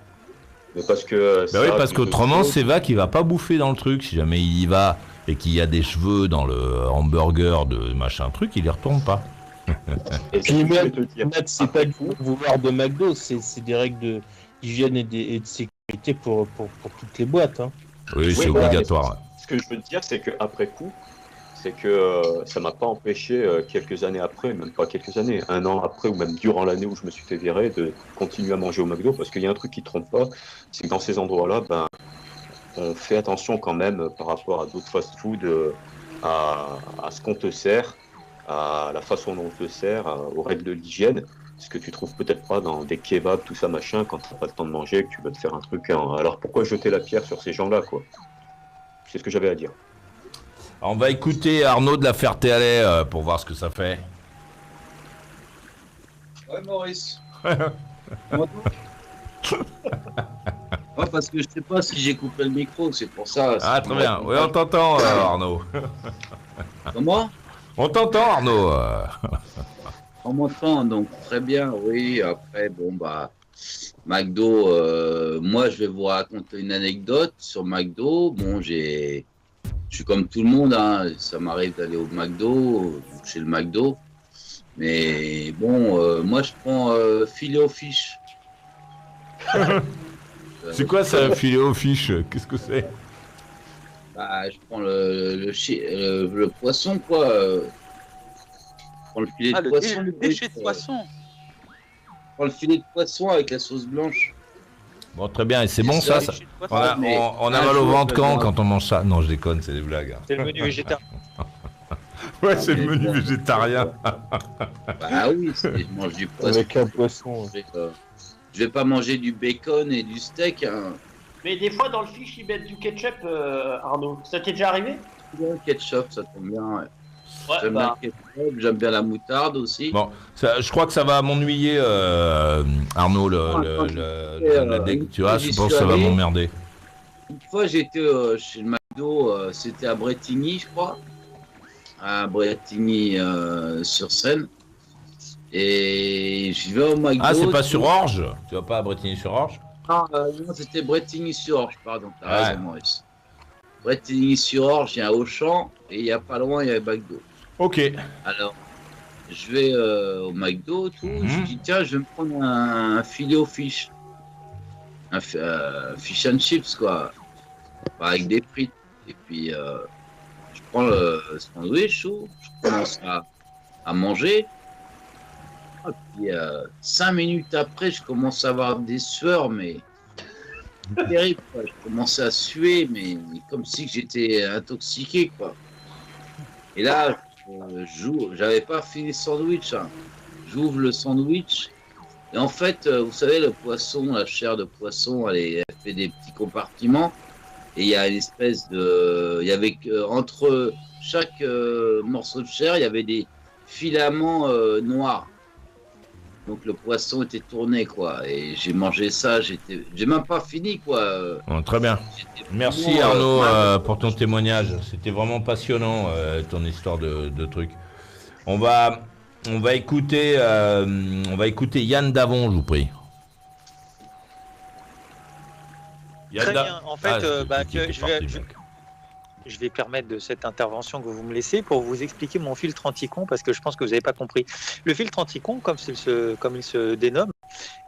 Mais parce que. Bah oui, parce qu'autrement, Seva qui va pas bouffer dans le truc. Si jamais il y va et qu'il y a des cheveux dans le hamburger de machin truc, il y retourne pas. Et puis même, c'est pas du vouloir de McDo, c'est des règles d'hygiène et de sécurité pour toutes les boîtes. Hein. Oui, c'est obligatoire. Ce que je veux te dire, c'est qu'après coup, c'est que ça m'a pas empêché quelques années après, même pas quelques années, un an après ou même durant l'année où je me suis fait virer, de continuer à manger au McDo, parce qu'il y a un truc qui trompe pas, c'est que dans ces endroits-là, ben, on fait attention quand même par rapport à d'autres fast-food, à ce qu'on te sert, à la façon dont on te sert, aux règles de l'hygiène, ce que tu trouves peut-être pas dans des kebabs, tout ça machin, quand t'as pas le temps de manger, que tu veux te faire un truc. Alors pourquoi jeter la pierre sur ces gens-là, quoi? C'est ce que j'avais à dire. On va écouter Arnaud de la Ferté-Alais pour voir ce que ça fait. Ouais, Maurice. Ouais, parce que je sais pas si j'ai coupé le micro, c'est pour ça. Ah, très bien. Oui, on t'entend, Arnaud. Comment? On t'entend, Arnaud. On m'entend, donc très bien, oui. Après, bon, bah, McDo, moi, je vais vous raconter une anecdote sur McDo. Bon, je suis comme tout le monde, hein. Ça m'arrive d'aller au McDo, chez le McDo. Mais bon, moi, je prends filet aux fiches. C'est quoi ça, filet aux fiches? Qu'est-ce que c'est? Bah, je prends le poisson, quoi. Je prends le filet de poisson. Le déchet de poisson. Je prends le filet de poisson avec la sauce blanche. Bon, très bien, et c'est bon ça, On a mal au ventre quand on mange ça? Non, je déconne, c'est des blagues. Hein. C'est le menu végétarien. Ouais, c'est le menu végétarien. Bah oui, je mange du poisson. Avec un poisson. Je vais pas manger du bacon et du steak. Hein. Mais des fois, dans le fiche, ils mettent du ketchup, Arnaud. Ça t'est déjà arrivé? Le ketchup, ça tombe bien. Ouais. Ouais, j'aime bien le ketchup, j'aime bien la moutarde aussi. Bon, je crois que ça va m'ennuyer, Arnaud, tu vois, je pense que ça va m'emmerder. Une fois, j'étais chez le McDo, c'était à Bretigny, je crois. À Bretigny sur Seine. Et je vais au McDo. Ah, c'est pas sur Orge? Tu vas pas à Bretigny-sur-Orge? Non, c'était Bretigny-sur-Orge, pardon. T'as raison, Maurice. Bretigny-sur-Orge, il y a Auchan, et il y a pas loin, il y a McDo. Ok. Alors, je vais au McDo, tout. Je dis, tiens, je vais me prendre un filet aux fiches. Un fish and chips, quoi. Avec des frites. Et puis, je prends le sandwich, tout. Je commence à manger. Et puis, 5 minutes après, je commence à avoir des sueurs, mais terrible, quoi. Je commençais à suer, mais comme si j'étais intoxiqué, quoi. Et là, j'avais pas fini le sandwich. Hein. J'ouvre le sandwich. Et en fait, vous savez, le poisson, la chair de poisson, elle fait des petits compartiments. Et il y a une espèce de... Il y avait entre chaque morceau de chair, il y avait des filaments noirs. Donc le poisson était tourné, quoi. Et j'ai mangé ça, j'ai même pas fini, quoi. Bon, très bien. Merci Arnaud pour ton témoignage. C'était vraiment passionnant, ton histoire de truc. On va écouter Yann Davon, je vous prie. Très bien. En fait, je vais permettre de cette intervention que vous me laissez pour vous expliquer mon filtre anti-con, parce que je pense que vous n'avez pas compris. Le filtre anti-con, comme il se dénomme,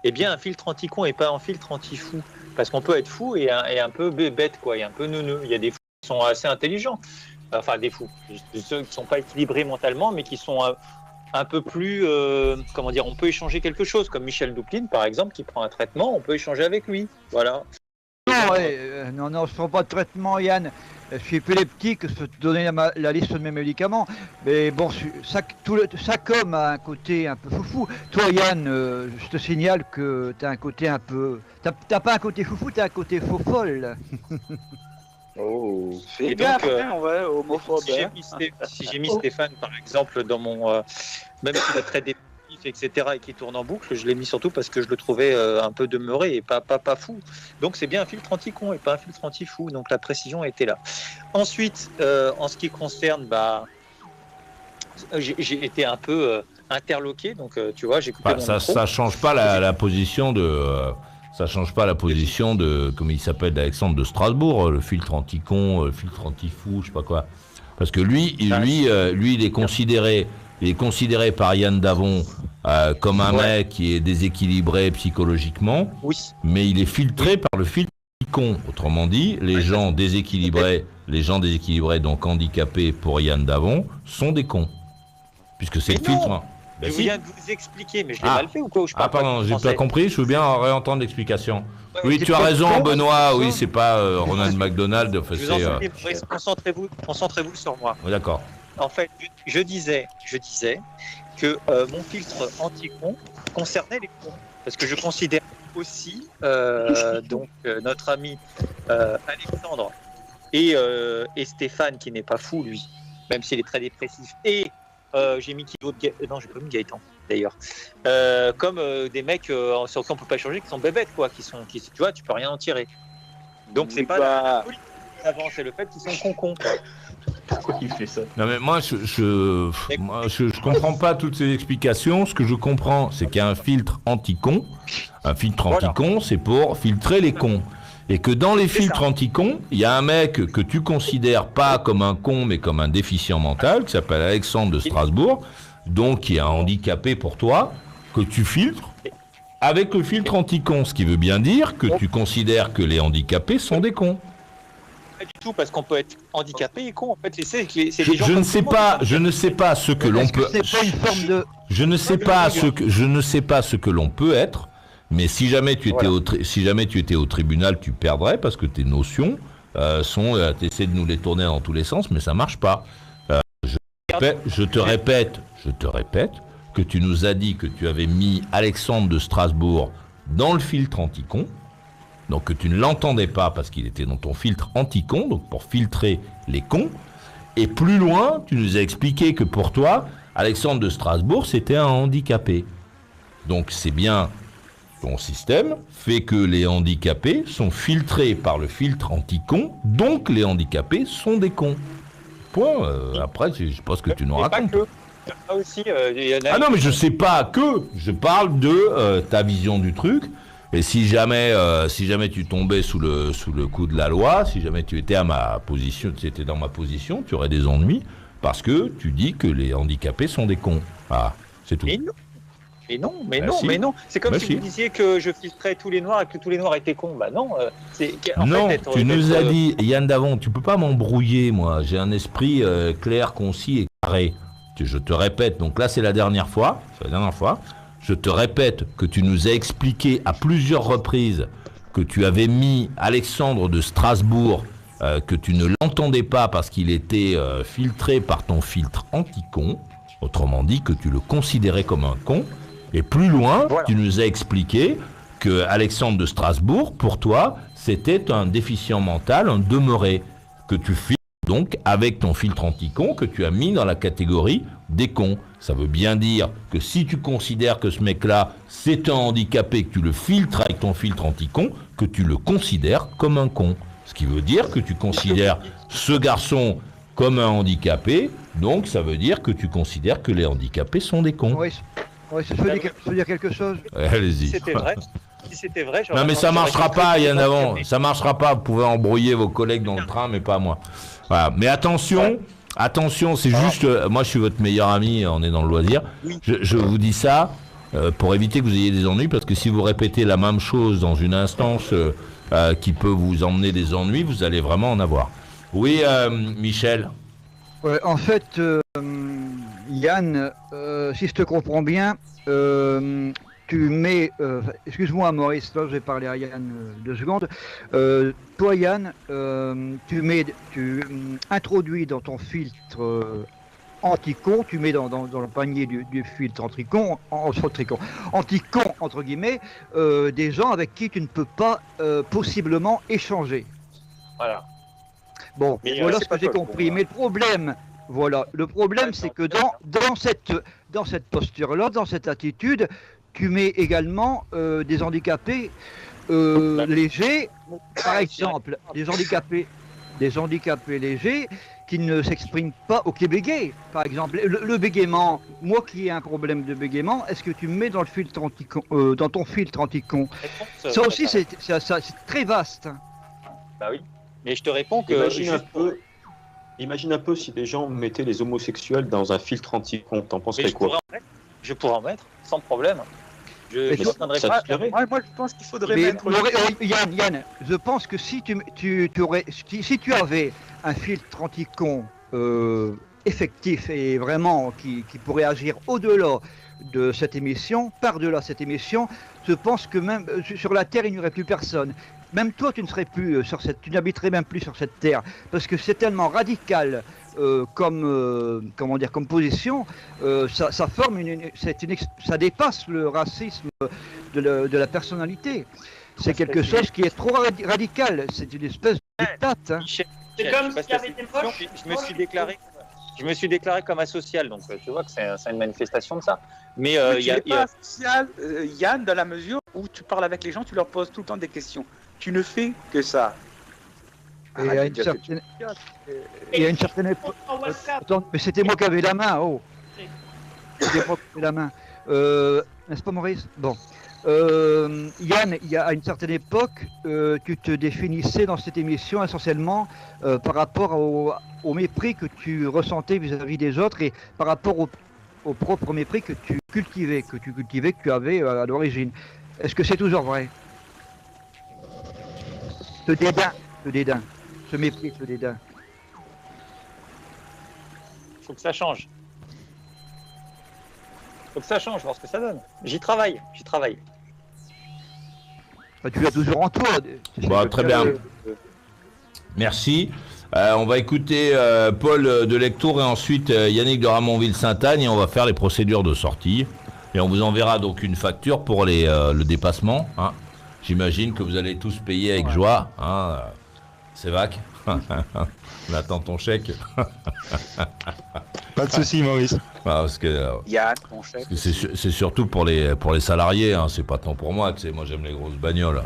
eh bien, un filtre anti-con et pas un filtre anti-fou. Parce qu'on peut être fou et un peu bête, quoi, et un peu neuneux. Il y a des fous qui sont assez intelligents. Enfin, des fous. Ceux qui ne sont pas équilibrés mentalement, mais qui sont un peu plus... comment dire, on peut échanger quelque chose, comme Michel Doupline, par exemple, qui prend un traitement, on peut échanger avec lui. Voilà. Non, je ne prends pas de traitement, Yann. Je suis épileptique, je peux te donner la liste de mes médicaments. Mais bon, chaque homme a un côté un peu foufou. Toi, Yann, je te signale que tu as un côté un peu... T'as pas un côté foufou, tu as un côté faux folle. Oh, et donc, homophobe. Si j'ai mis Stéphane, par exemple, dans mon... même s'il est très dépressif, etc., et qui tourne en boucle, je l'ai mis surtout parce que je le trouvais un peu demeuré et pas fou. Donc c'est bien un filtre anti-con et pas un filtre anti-fou. Donc la précision était là. Ensuite, en ce qui concerne, j'ai été un peu interloqué. Donc tu vois, j'ai coupé mon micro. Ça change pas la position de... ça change pas la position de, comme il s'appelle, d'Alexandre de Strasbourg, le filtre anti-con, le filtre anti-fou, je sais pas quoi. Parce que lui, il est considéré par Yann Davon comme un mec qui est déséquilibré psychologiquement, mais il est filtré par le filtre con. Autrement dit, les gens déséquilibrés, donc handicapés pour Yann Davon, sont des cons. Puisque c'est le filtre. Je viens de vous expliquer, mais je l'ai mal fait ou quoi? Pardon, j'ai pas compris, je veux bien réentendre l'explication. Oui, tu as raison, Benoît, oui, c'est pas Ronald McDonald. Je vous en prie, concentrez-vous sur moi. D'accord. En fait, je disais que mon filtre anti-con concernait les cons. Parce que je considère aussi notre ami Alexandre et Stéphane, qui n'est pas fou, lui, même s'il est très dépressif, et j'ai mis Kilo de Gaëtan. Non, j'ai pas mis Gaëtan, d'ailleurs. Comme des mecs sur qui on peut pas changer, qui sont bébêtes, quoi. Tu vois, tu peux rien en tirer. Donc, c'est pas la politique avant, c'est le fait qu'ils sont cons, quoi. Pourquoi il fait ça? Non mais moi je comprends pas toutes ces explications. Ce que je comprends, c'est qu'il y a un filtre anti-con. Un filtre anti-con, c'est pour filtrer les cons. Et que dans les filtres anti-cons, il y a un mec que tu considères pas comme un con, mais comme un déficient mental, qui s'appelle Alexandre de Strasbourg, donc qui est un handicapé pour toi, que tu filtres avec le filtre anti-con. Ce qui veut bien dire que tu considères que les handicapés sont des cons. Pas du tout, parce qu'on peut être handicapé et con. En fait, Je ne sais pas ce que l'on peut. Je ne sais pas ce que l'on peut être. Mais si jamais tu étais au tribunal, tu perdrais parce que tes notions sont. T'essaies de nous les tourner dans tous les sens, mais ça marche pas. Je te répète que tu nous as dit que tu avais mis Alexandre de Strasbourg dans le filtre anti-con. Donc que tu ne l'entendais pas parce qu'il était dans ton filtre anti-con, donc pour filtrer les cons. Et plus loin, tu nous as expliqué que pour toi, Alexandre de Strasbourg, c'était un handicapé. Donc c'est bien ton système fait que les handicapés sont filtrés par le filtre anti-con, donc les handicapés sont des cons. Point. Après, je sais pas ce que tu nous racontes. Aussi, ah non, mais je sais pas que. Je parle de ta vision du truc. Et si jamais tu tombais sous le coup de la loi, si jamais tu étais dans ma position, tu aurais des ennuis parce que tu dis que les handicapés sont des cons. Ah, c'est tout. Mais non. C'est comme si vous disiez que je filtrais tous les noirs et que tous les noirs étaient cons. Bah non. Tu nous as dit, Yann Davon, tu peux pas m'embrouiller, moi. J'ai un esprit clair, concis et carré. Je te répète. Donc là, c'est la dernière fois. Je te répète que tu nous as expliqué à plusieurs reprises que tu avais mis Alexandre de Strasbourg, que tu ne l'entendais pas parce qu'il était filtré par ton filtre anti-con, autrement dit que tu le considérais comme un con, et plus loin, tu nous as expliqué que Alexandre de Strasbourg, pour toi, c'était un déficient mental, un demeuré, que tu filtres donc avec ton filtre anti-con que tu as mis dans la catégorie des cons. Ça veut bien dire que si tu considères que ce mec-là, c'est un handicapé, que tu le filtres avec ton filtre anti-con, que tu le considères comme un con. Ce qui veut dire que tu considères ce garçon comme un handicapé, donc ça veut dire que tu considères que les handicapés sont des cons. Oui, ça veut dire quelque chose. Allez-y. Si c'était vrai, non mais ça marchera pas, Yann Davon. Ça marchera pas. Vous pouvez embrouiller vos collègues dans le train, mais pas moi. Voilà. Mais attention, c'est juste. Moi, je suis votre meilleur ami. On est dans le loisir. Je vous dis ça pour éviter que vous ayez des ennuis, parce que si vous répétez la même chose dans une instance qui peut vous emmener des ennuis, vous allez vraiment en avoir. Oui, Michel. Ouais, en fait, Yann, si je te comprends bien, tu mets... excuse-moi Maurice, là je vais parler à Yann 2 secondes. Toi Yann, tu introduis dans ton filtre anti-con, tu mets dans le panier du filtre anti-con, entre guillemets, des gens avec qui tu ne peux pas possiblement échanger. Voilà. Bon, voilà ce que j'ai compris. Mais le problème, c'est que dans cette posture-là, dans cette attitude, tu mets également des handicapés légers, par exemple, des handicapés légers qui ne s'expriment pas, ou qui bégayent, par exemple. Le bégaiement, moi qui ai un problème de bégaiement, est-ce que tu me mets dans le filtre dans ton filtre anti-con? Ça aussi, c'est très vaste. Bah oui. Mais je te réponds que... Imagine un peu si les gens mettaient les homosexuels dans un filtre anti-con, t'en penserais quoi? Je pourrais en mettre, sans problème. Moi, je pense qu'il faudrait mettre... Yann, je pense que si tu avais un filtre anti-con effectif et vraiment qui pourrait agir au-delà de cette émission, par-delà cette émission, je pense que même sur la Terre, il n'y aurait plus personne. Même toi, tu ne serais plus tu n'habiterais même plus sur cette terre, parce que c'est tellement radical comme position, ça forme ça dépasse le racisme de la personnalité. C'est quelque chose qui est trop radical. C'est une espèce de dictate. C'est comme s'il y avait des poches. Je me suis déclaré. Je me suis déclaré comme asocial, donc tu vois que c'est une manifestation de ça. Mais tu n'es pas asocial, Yann, dans la mesure où tu parles avec les gens, tu leur poses tout le temps des questions. Tu ne fais que ça. Et il y a une certaine époque. Attends, mais c'était moi qui avais la main, oh. C'était moi qui avais la main. N'est-ce pas, Maurice? Bon. Yann, il y a à une certaine époque, tu te définissais dans cette émission essentiellement par rapport au mépris que tu ressentais vis-à-vis des autres et par rapport au propre mépris que tu cultivais, que tu avais à l'origine. Est-ce que c'est toujours vrai? Ce dédain, ce mépris, ce dédain. Faut que ça change. Faut que ça change, voir ce que ça donne. J'y travaille. Tu as toujours en toi. Bon, très bien. Merci. On va écouter Paul de Lectour et ensuite Yannick de Ramonville-Sainte-Anne et on va faire les procédures de sortie. Et on vous enverra donc une facture pour le dépassement. Hein. J'imagine que vous allez tous payer avec joie. Hein. C'est vac. On attend ton chèque. Pas de souci, Maurice. Parce que, c'est surtout pour les salariés, hein. C'est pas tant pour moi, tu sais, moi j'aime les grosses bagnoles.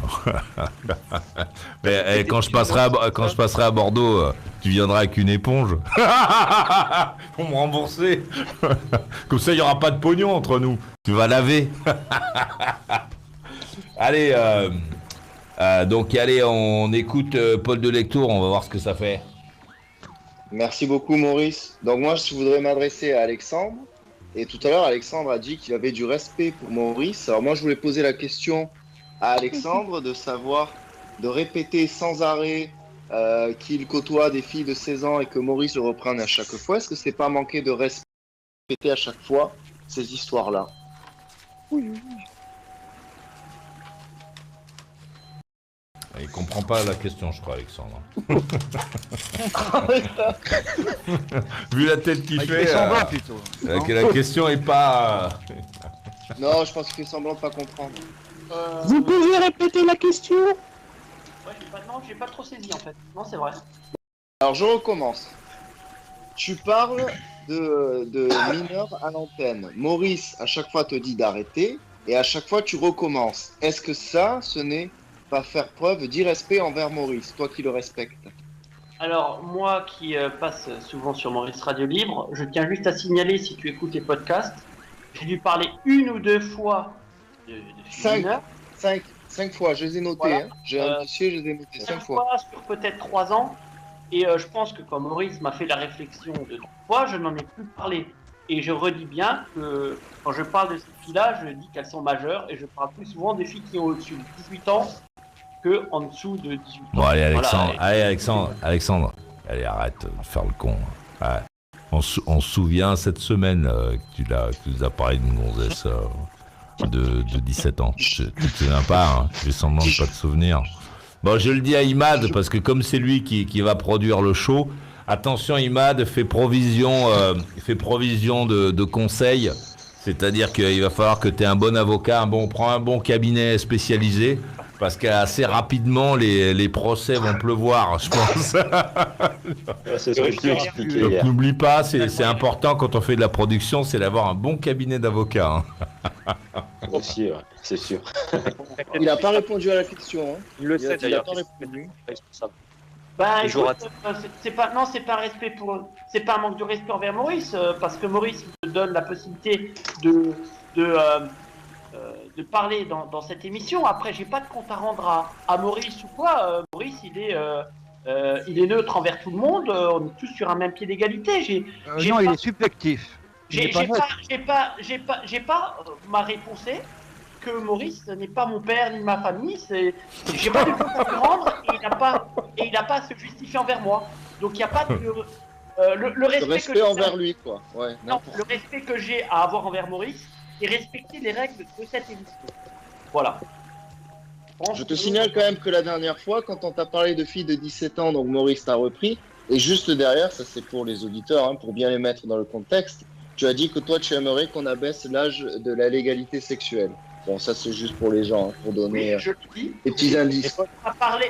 Mais quand je passerai à Bordeaux, tu viendras avec une éponge pour me rembourser. Comme ça, il n'y aura pas de pognon entre nous. Tu vas laver. Allez, donc allez, on écoute Paul de Lectour, on va voir ce que ça fait. Merci beaucoup, Maurice. Donc moi, je voudrais m'adresser à Alexandre. Et tout à l'heure, Alexandre a dit qu'il avait du respect pour Maurice. Alors moi, je voulais poser la question à Alexandre de savoir, de répéter sans arrêt qu'il côtoie des filles de 16 ans et que Maurice le reprenne à chaque fois. Est-ce que c'est pas manquer de respect à chaque fois ces histoires-là? Oui. Il comprend pas la question, je crois, Alexandre. Vu la tête qu'il fait, la question est pas... Non, je pense qu'il fait semblant de pas comprendre. Vous pouvez répéter la question? Ouais, j'ai pas trop saisi en fait. Non, c'est vrai. Alors je recommence. Tu parles de mineurs à l'antenne. Maurice, à chaque fois, te dit d'arrêter et à chaque fois, tu recommences. Est-ce que ça, ce n'est pas faire preuve d'irrespect envers Maurice, toi qui le respectes? Alors, moi qui passe souvent sur Maurice Radio Libre, je tiens juste à signaler, si tu écoutes les podcasts, j'ai dû parler une ou deux fois de cinq fois, je les ai notés. Voilà. Hein. J'ai un dossier, je les ai notés 5 fois. Sur peut-être 3 ans. Et je pense que quand Maurice m'a fait la réflexion de 3 fois, je n'en ai plus parlé. Et je redis bien que quand je parle de ces filles-là, je dis qu'elles sont majeures et je parle plus souvent des filles qui ont au-dessus de 18 ans que en dessous de 18 ans. Bon, allez, Alexandre, voilà. Alexandre, allez, arrête de faire le con. Ouais. On se souvient cette semaine que tu nous as parlé d'une gonzesse de 17 ans. Tu te souviens pas, hein, tu fais semblant de pas te souvenir. Bon, je le dis à Imad, parce que comme c'est lui qui va produire le show, attention Imad, fais provision de conseils, c'est-à-dire qu'il va falloir que tu aies un bon avocat, prends un bon cabinet spécialisé, parce qu'assez rapidement, les procès vont pleuvoir, je pense. C'est ce que je t'ai expliqué. Donc n'oublie pas, c'est important quand on fait de la production, c'est d'avoir un bon cabinet d'avocats. Hein. C'est sûr. Il n'a pas répondu à la question. Hein. Il le sait d'ailleurs. Bah, écoute, c'est pas respect c'est pas un manque de respect envers Maurice, parce que Maurice me donne la possibilité de parler dans cette émission. Après, j'ai pas de compte à rendre à Maurice ou quoi. Maurice, il est neutre envers tout le monde. On est tous sur un même pied d'égalité. Non, il est subjectif. J'ai pas ma réponse est que Maurice n'est pas mon père ni ma famille. J'ai pas de compte à lui rendre et il n'a pas à se justifier envers moi. Donc il n'y a pas de le respect que envers lui, quoi. Ouais, non, le respect que j'ai à avoir envers Maurice et respecter les règles de cette émission. Voilà. Je te signale quand même que la dernière fois, quand on t'a parlé de filles de 17 ans, donc Maurice t'a repris, et juste derrière, ça c'est pour les auditeurs, hein, pour bien les mettre dans le contexte, tu as dit que toi tu aimerais qu'on abaisse l'âge de la légalité sexuelle. Bon, ça c'est juste pour les gens, hein, pour donner des petits indices.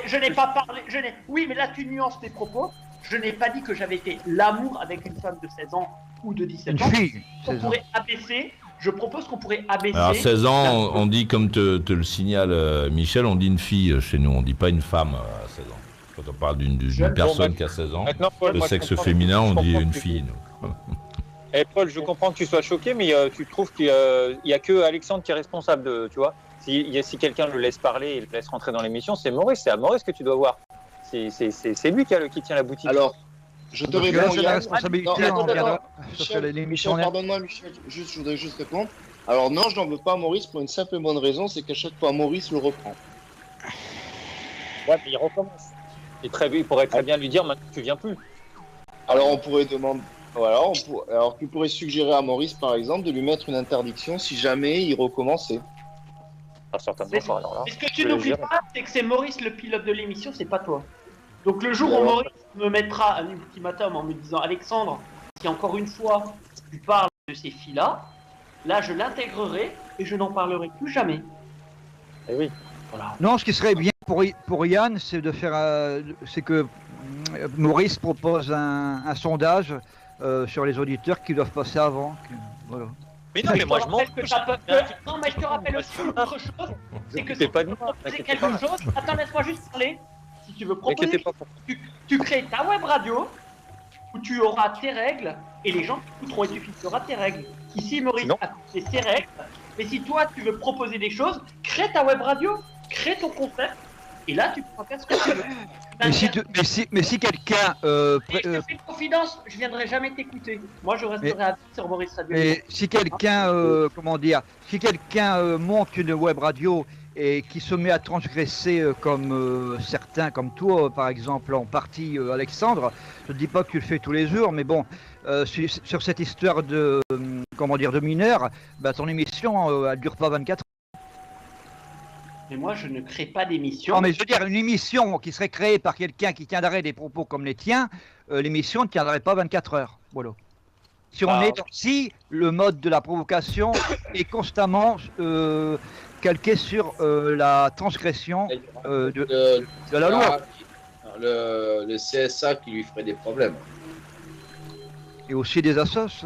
Je n'ai pas parlé. Oui, mais là tu nuances tes propos. Je n'ai pas dit que j'avais fait l'amour avec une femme de 16 ans ou de 17 ans. Une fille. On pourrait abaisser. Je propose qu'on pourrait abaisser. Alors 16 ans, on dit, comme te le signale Michel, on dit une fille chez nous, on dit pas une femme à 16 ans. Quand on parle d'une personne qui a 16 ans, le sexe féminin, on dit une fille. Nous. Et Paul, je comprends que tu sois choqué, mais tu trouves qu'il n'y a que Alexandre qui est responsable de, tu vois. Si quelqu'un le laisse parler et le laisse rentrer dans l'émission, c'est Maurice. C'est à Maurice que tu dois voir. C'est lui qui tient la boutique. Alors, je te réponds. C'est la responsabilité sur l'émission. Pardonne-moi, Michel. Je voudrais juste répondre. Alors non, je n'en veux pas à Maurice pour une simple et bonne raison, c'est qu'à chaque fois Maurice le reprend. Ouais, mais il recommence. Il pourrait très bien lui dire maintenant tu viens plus. Alors on pourrait demander. Voilà, alors tu pourrais suggérer à Maurice par exemple de lui mettre une interdiction si jamais il recommençait. Ah, certainement pas, alors là. Mais ce que tu n'oublies pas, c'est que c'est Maurice le pilote de l'émission, c'est pas toi. Donc le jour où Maurice me mettra un ultimatum en me disant Alexandre, si encore une fois tu parles de ces filles-là, là je l'intégrerai et je n'en parlerai plus jamais. Eh oui. Voilà. Non, ce qui serait bien pour Yann, c'est de faire, c'est que Maurice propose un sondage sur les auditeurs qui doivent passer avant. Voilà. Mais non, mais moi je m'en Non, mais je te rappelle aussi autre chose, c'est que si tu veux proposer quelque chose, attends, laisse-moi juste parler. Si tu veux proposer, tu crées ta web radio où tu auras tes règles et les gens qui écouteront et tu fixeras tes règles. Ici, Maurice a fixé ses règles, mais si toi tu veux proposer des choses, crée ta web radio, crée ton concept et là tu pourras faire ce que tu veux. Mais si quelqu'un. Je te fais une confidence, je viendrai jamais t'écouter. Moi je resterai à vie sur Maurice Radio. Et si quelqu'un, si quelqu'un monte une web radio et qui se met à transgresser comme certains, comme toi par exemple, en partie Alexandre, je ne dis pas que tu le fais tous les jours, mais bon, sur cette histoire de, de mineurs, bah, ton émission, elle dure pas 24 heures. Mais moi, je ne crée pas d'émission. Non, mais je veux dire, une émission qui serait créée par quelqu'un qui tiendrait des propos comme les tiens, l'émission ne tiendrait pas 24 heures. Voilà. Si le mode de la provocation est constamment calqué sur la transgression de la loi. Le CSA qui lui ferait des problèmes. Et aussi des assos.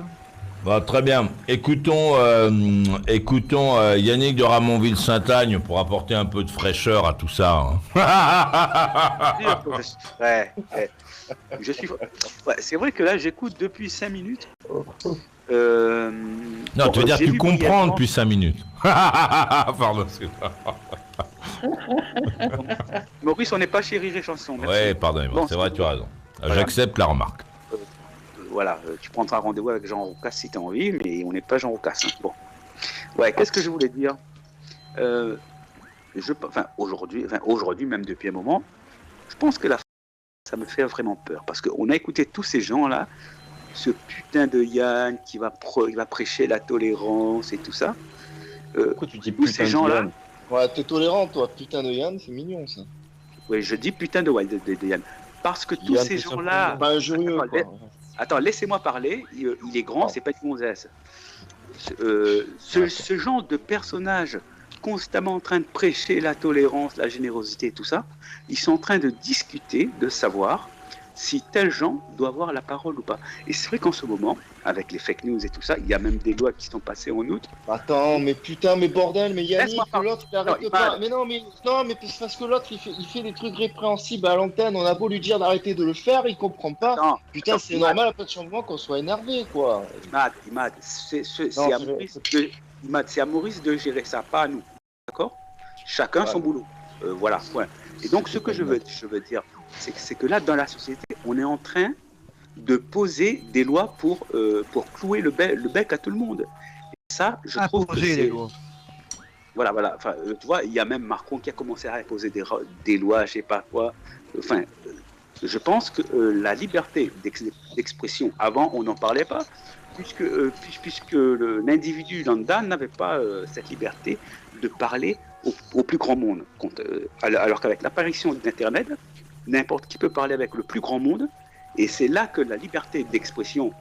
Bah, très bien. Écoutons Yannick de Ramonville-Saint-Agne pour apporter un peu de fraîcheur à tout ça. C'est vrai que là, j'écoute depuis 5 minutes. Non, tu veux dire que tu comprends depuis 5 minutes. Pardon. Maurice, on n'est pas chez Rire et Chanson. Ouais, pardon, c'est vrai, tu as raison. Voilà. J'accepte la remarque. Voilà, tu prendras rendez-vous avec Jean Roucas si tu as envie, mais on n'est pas Jean Roucas. Hein. Bon. Ouais, qu'est-ce que je voulais dire aujourd'hui, même depuis un moment, je pense que ça me fait vraiment peur. Parce qu'on a écouté tous ces gens-là, ce putain de Yann qui va prêcher la tolérance et tout ça. Pourquoi tu dis tous ces gens-là. Ouais, t'es tolérant, toi. Putain de Yann, c'est mignon, ça. Oui, je dis putain de Yann. Parce que tous ces gens-là. Pas injurieux, quoi. Attends, laissez-moi parler. Il est grand, c'est pas une gonzesse. Ce genre de personnage constamment en train de prêcher la tolérance, la générosité et tout ça, ils sont en train de discuter, de savoir si tel gens doit avoir la parole ou pas. Et c'est vrai qu'en ce moment, avec les fake news et tout ça, il y a même des lois qui sont passées en août. Attends, mais putain, mais bordel, mais Yannick, l'autre, il arrête pas. Mais non, mais parce que l'autre, il fait des trucs répréhensibles à l'antenne, on a beau lui dire d'arrêter de le faire, il comprend pas. Non, putain, c'est normal après le changement qu'on soit énervé, quoi. Imad, c'est à Maurice de gérer ça, pas à nous. D'accord ? Chacun son boulot. Voilà, point. Et donc, ce que je veux dire, c'est que là, dans la société, on est en train de poser des lois pour clouer le bec à tout le monde. Et ça, je trouve que c'est... Voilà. Enfin, tu vois, il y a même Macron qui a commencé à imposer des lois, je sais pas quoi. Enfin, je pense que la liberté d'expression, avant, on n'en parlait pas, puisque l'individu lambda n'avait pas cette liberté de parler au plus grand monde. Alors qu'avec l'apparition d'Internet, n'importe qui peut parler avec le plus grand monde, et c'est là que la liberté d'expression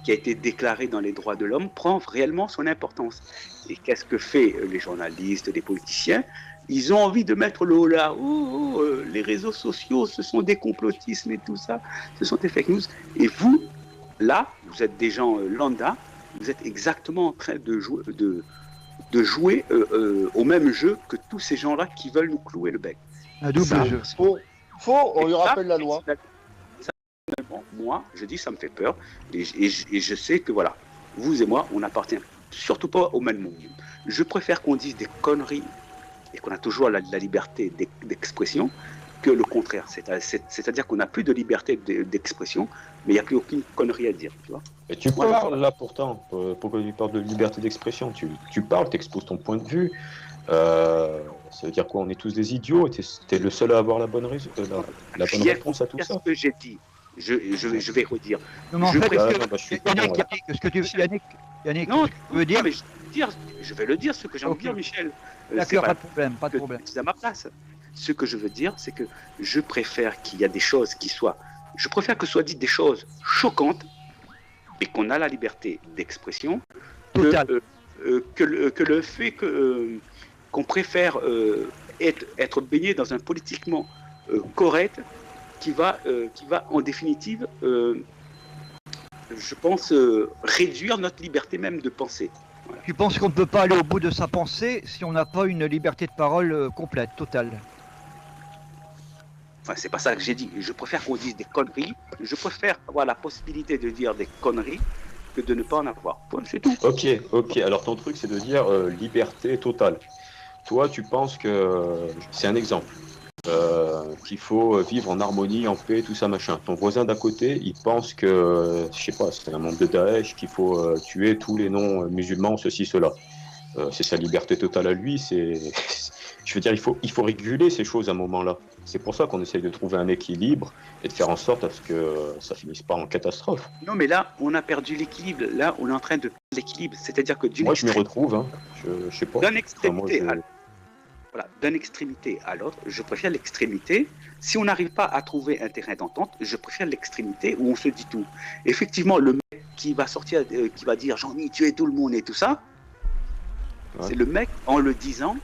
qui a été déclarée dans les droits de l'homme prend réellement son importance. Et qu'est-ce que fait les journalistes, les politiciens ? Ils ont envie de mettre le haut là. Les réseaux sociaux, ce sont des complotismes et tout ça. Ce sont des fake news. Et vous, là, vous êtes des gens lambda. Vous êtes exactement en train de jouer au même jeu que tous ces gens-là qui veulent nous clouer le bec. Un double jeu. Faux, on lui rappelle la loi. Moi, je dis ça me fait peur. Et je sais que voilà, vous et moi, on n'appartient surtout pas au même monde. Je préfère qu'on dise des conneries et qu'on a toujours la liberté d'expression que le contraire. C'est-à-dire qu'on n'a plus de liberté d'expression, mais il n'y a plus aucune connerie à dire. Tu vois. Et tu parles là pourtant, pourquoi tu parles de liberté d'expression? Tu parles, tu exposes ton point de vue. Ça veut dire quoi? On est tous des idiots? T'es le seul à avoir la bonne réponse à tout ça? C'est ce que j'ai dit. Je vais redire. Non, mais en fait, Yannick, ce que tu veux dire, je vais le dire, ce que j'ai envie de dire, Michel. D'accord, pas de problème. C'est à ma place. Ce que je veux dire, c'est que je préfère qu'il y a des choses qui soient... Je préfère que soient dites des choses choquantes et qu'on a la liberté d'expression que le fait qu'on préfère être baigné dans un politiquement correct qui va en définitive, je pense, réduire notre liberté même de penser. Voilà. Tu penses qu'on ne peut pas aller au bout de sa pensée si on n'a pas une liberté de parole complète, totale? Enfin, c'est pas ça que j'ai dit. Je préfère qu'on dise des conneries. Je préfère avoir la possibilité de dire des conneries que de ne pas en avoir. C'est tout. Ok. Alors ton truc, c'est de dire liberté totale. Toi, tu penses que... C'est un exemple. Qu'il faut vivre en harmonie, en paix, tout ça, machin. Ton voisin d'à côté, il pense que, je sais pas, c'est un membre de Daesh, qu'il faut tuer tous les non-musulmans, ceci, cela. C'est sa liberté totale à lui, je veux dire, il faut réguler ces choses à un moment-là. C'est pour ça qu'on essaye de trouver un équilibre et de faire en sorte à ce que ça finisse pas en catastrophe. Non, mais là, on a perdu l'équilibre. Là, on est en train de perdre l'équilibre. C'est-à-dire que moi, je m'y retrouve, hein. Je sais pas. D'une extrémité à l'autre, je préfère l'extrémité. Si on n'arrive pas à trouver un terrain d'entente, je préfère l'extrémité où on se dit tout. Effectivement, le mec qui va sortir, qui va dire « j'en ai tué tout le monde » et tout ça, c'est le mec, en le disant,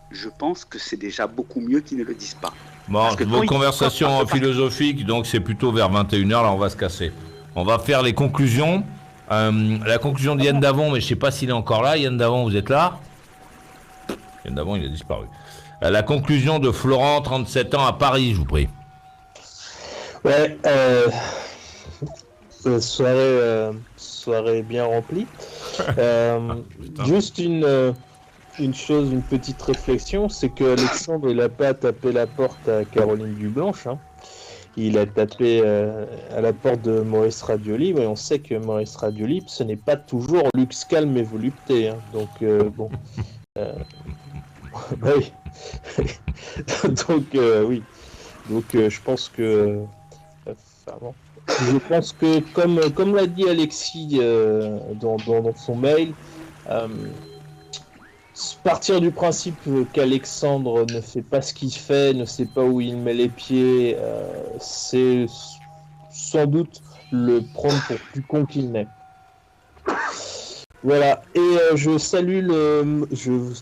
je pense que c'est déjà beaucoup mieux qu'ils ne le disent pas. Bon, vos conversations philosophiques, donc c'est plutôt vers 21h, là on va se casser. On va faire les conclusions. La conclusion de Yann Davon, mais je ne sais pas s'il est encore là. Yann Davon, vous êtes là? Yann Davon, il a disparu. La conclusion de Florent, 37 ans, à Paris, je vous prie. Ouais, soirée bien remplie. Juste une chose, une petite réflexion, c'est que Alexandre, il n'a pas tapé la porte à Caroline Dublanche. Hein. Il a tapé à la porte de Maurice Radio Libre, et on sait que Maurice Radio Libre, ce n'est pas toujours luxe, calme et volupté. Hein. Donc, bon... oui. Donc, oui. Donc, je pense que... Je pense que, comme l'a dit Alexis dans son mail, partir du principe qu'Alexandre ne fait pas ce qu'il fait, ne sait pas où il met les pieds, c'est sans doute le prendre pour plus con qu'il n'est. Voilà, et je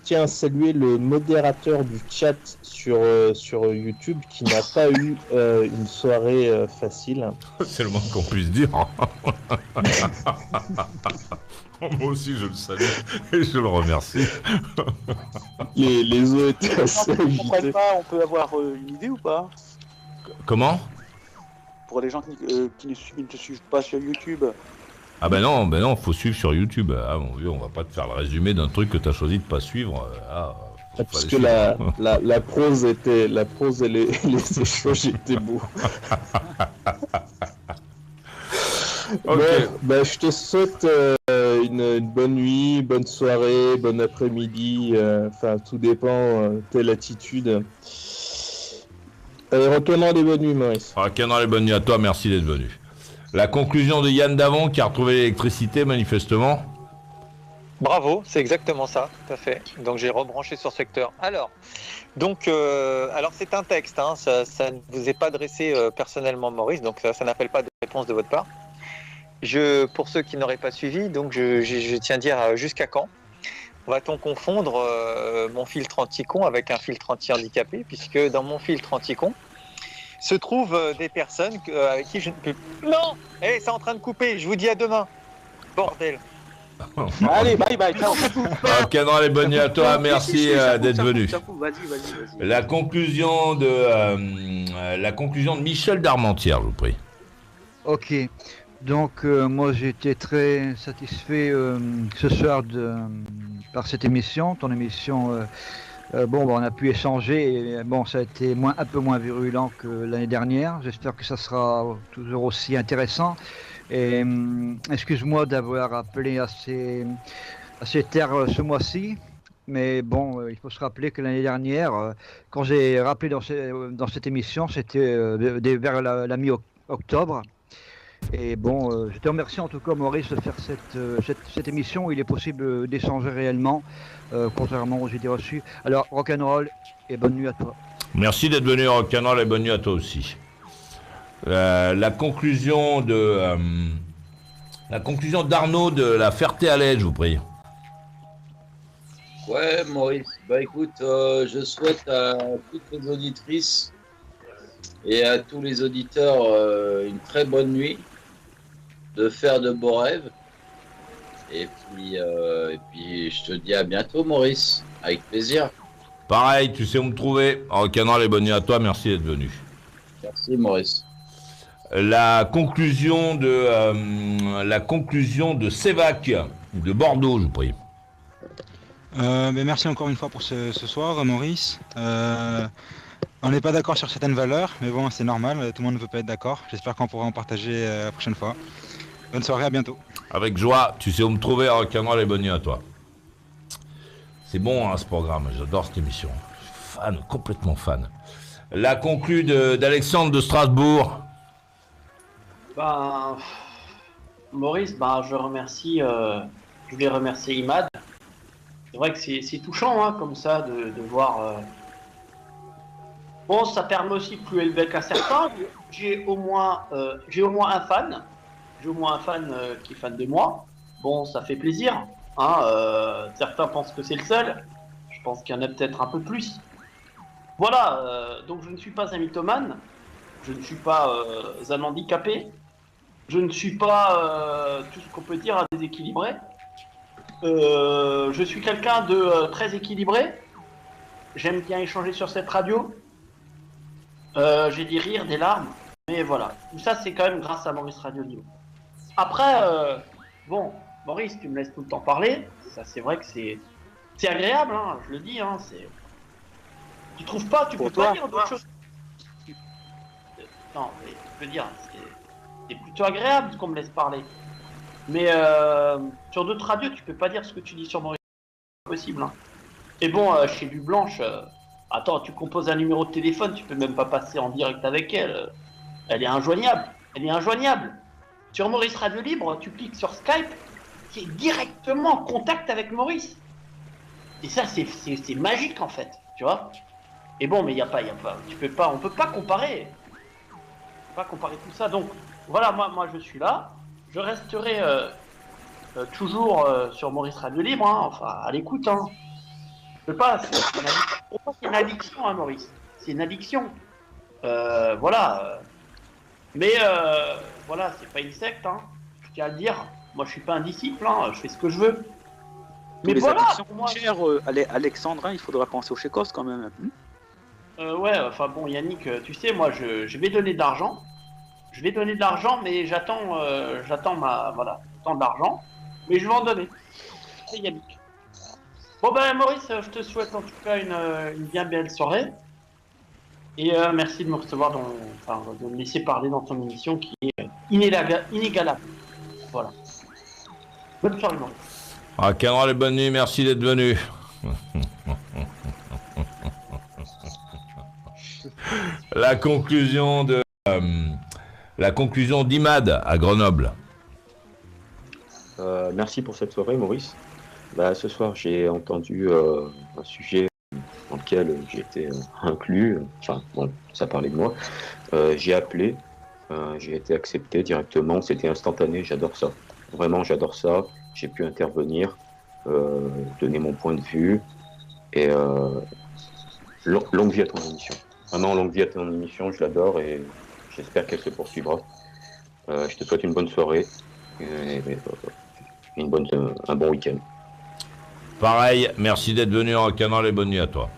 tiens à saluer le modérateur du chat sur YouTube qui n'a pas eu une soirée facile. C'est le moins qu'on puisse dire. Moi aussi je le salue et je le remercie. Les autres étaient assez agités. On peut avoir une idée ou pas? Comment? Pour les gens qui ne te suivent pas sur YouTube. Ah ben non, faut suivre sur YouTube. Ah mon vieux, on va pas te faire le résumé d'un truc que tu as choisi de pas suivre. Parce que la prose et les échanges étaient beaux. Ok. Bon, je te souhaite une bonne nuit, bonne soirée, bon après-midi. Enfin, tout dépend telle attitude. Retenons les bonnes nuits, Maurice. Retenons les bonnes nuits à toi, merci d'être venu. La conclusion de Yann Davon qui a retrouvé l'électricité manifestement. Bravo, c'est exactement ça, tout à fait. Donc j'ai rebranché sur secteur. Alors c'est un texte, hein, ça ne vous est pas adressé personnellement, Maurice, donc ça n'appelle pas de réponse de votre part. Pour ceux qui n'auraient pas suivi, donc je tiens à dire jusqu'à quand. va-t-on confondre mon filtre anti-con avec un filtre anti-handicapé, puisque dans mon filtre anti-con se trouvent des personnes avec qui je ne peux... Non, c'est en train de couper, je vous dis à demain. Bordel. Allez, bye bye, ciao. Rock'n'Roll et bonne nuit à toi, merci d'être venu. Vas-y. La conclusion de Michel Darmentière, je vous prie. Ok. Donc moi j'ai été très satisfait ce soir par cette émission, ton émission. On a pu échanger et ça a été un peu moins virulent que l'année dernière. J'espère que ça sera toujours aussi intéressant. Et excuse-moi d'avoir appelé à ces terres ce mois-ci. Mais bon, il faut se rappeler que l'année dernière, quand j'ai rappelé dans cette émission, c'était vers la mi-octobre. Et bon, je te remercie en tout cas, Maurice, de faire cette émission où il est possible d'échanger réellement, contrairement aux idées reçues. Alors, rock'n'roll et bonne nuit à toi. Merci d'être venu, rock'n'roll, et bonne nuit à toi aussi. La conclusion d'Arnaud de la Ferté-Alais, je vous prie. Ouais, Maurice. Bah écoute, je souhaite à toutes les auditrices et à tous les auditeurs une très bonne nuit, de faire de beaux rêves. Et puis je te dis à bientôt, Maurice. Avec plaisir. Pareil, tu sais où me trouver. Rock'n'roll et bonne nuit à toi, merci d'être venu. Merci, Maurice. La conclusion de Sévac de Bordeaux, je vous prie. Merci encore une fois pour ce soir, Maurice. On n'est pas d'accord sur certaines valeurs, mais bon, c'est normal, tout le monde ne peut pas être d'accord. J'espère qu'on pourra en partager la prochaine fois. Bonne soirée, à bientôt. Avec joie, tu sais où me trouver, rock'n'roll et bonne nuit à toi. C'est bon, ce programme, j'adore cette émission. Fan, complètement fan. La conclue d'Alexandre de Strasbourg. Maurice, je vais remercier Imad. C'est vrai que c'est touchant, comme ça, de voir... Bon, ça permet aussi de clouer le bec à certains. J'ai au moins un fan. J'ai au moins un fan qui est fan de moi. Bon, ça fait plaisir. Certains pensent que c'est le seul. Je pense qu'il y en a peut-être un peu plus. Voilà, donc je ne suis pas un mythomane. Je ne suis pas un handicapé. Je ne suis pas tout ce qu'on peut dire un déséquilibré. Je suis quelqu'un de très équilibré. J'aime bien échanger sur cette radio. J'ai des rires, des larmes. Mais voilà, tout ça c'est quand même grâce à Maurice Radio Libre. Après, Maurice, tu me laisses tout le temps parler. Ça, c'est vrai que c'est agréable, je le dis. Tu trouves pas, tu peux pas dire d'autres choses. Non, mais je veux dire, c'est plutôt agréable qu'on me laisse parler. Mais sur d'autres radios, tu peux pas dire ce que tu dis sur Maurice. C'est possible. Et bon, chez Du Blanche, attends, tu composes un numéro de téléphone, tu peux même pas passer en direct avec elle. Elle est injoignable. Sur Maurice Radio Libre, tu cliques sur Skype, c'est directement en contact avec Maurice. Et ça, c'est magique en fait, tu vois. Et bon, mais on peut pas comparer. Pas comparer tout ça. Donc voilà, moi je suis là. Je resterai toujours sur Maurice Radio Libre, à l'écoute. Je peux pas. C'est une addiction, Maurice. C'est une addiction. Voilà. Mais voilà, c'est pas une secte, je tiens à le dire. Moi, je suis pas un disciple, je fais ce que je veux. Mais les addictions chères, Alexandre, il faudra penser aux chécos quand même. Yannick, tu sais, moi, je vais donner de l'argent. Mais j'attends de l'argent. Mais je vais en donner. C'est Yannick. Bon Maurice, je te souhaite en tout cas une bien belle soirée. Et merci de me recevoir de me laisser parler dans ton émission qui est inégalable. Voilà. Bonne soirée, Maurice. Rock'n'roll et bonne nuit, merci d'être venu. La conclusion d'Imad à Grenoble. Merci pour cette soirée, Maurice. Ce soir, j'ai entendu un sujet dans lequel j'ai été inclus. Ça parlait de moi. J'ai appelé, j'ai été accepté directement. C'était instantané. J'adore ça. Vraiment, j'adore ça. J'ai pu intervenir. donner mon point de vue. Et longue vie à ton émission. Vraiment, longue vie à ton émission, je l'adore et j'espère qu'elle se poursuivra. Je te souhaite une bonne soirée et un bon week-end. Pareil, merci d'être venu en Canal et bonne nuit à toi.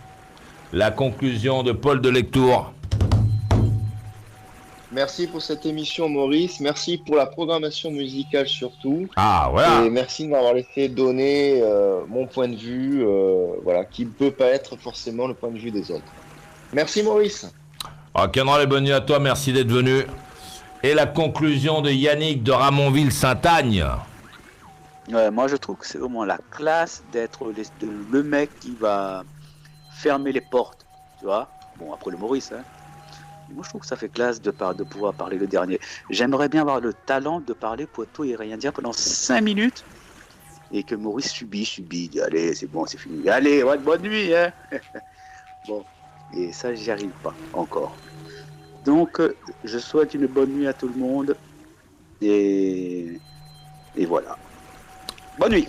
La conclusion de Paul de Lectour. Merci pour cette émission, Maurice. Merci pour la programmation musicale surtout. Ah, voilà. Et merci de m'avoir laissé donner mon point de vue, voilà, qui ne peut pas être forcément le point de vue des autres. Merci, Maurice. Canal et bonne nuit à toi, merci d'être venu. Et la conclusion de Yannick de Ramonville-Saint-Agne. Ouais, moi, je trouve que c'est vraiment la classe d'être le mec qui va fermer les portes, tu vois. Bon, après le Maurice, hein. Moi, je trouve que ça fait classe de pouvoir parler le dernier. J'aimerais bien avoir le talent de parler pour tout et rien dire pendant 5 minutes et que Maurice subit. Dit, allez, c'est bon, c'est fini. Allez, ouais, bonne nuit, hein. Bon, et ça, j'y arrive pas encore. Donc, je souhaite une bonne nuit à tout le monde et voilà. Bonne nuit.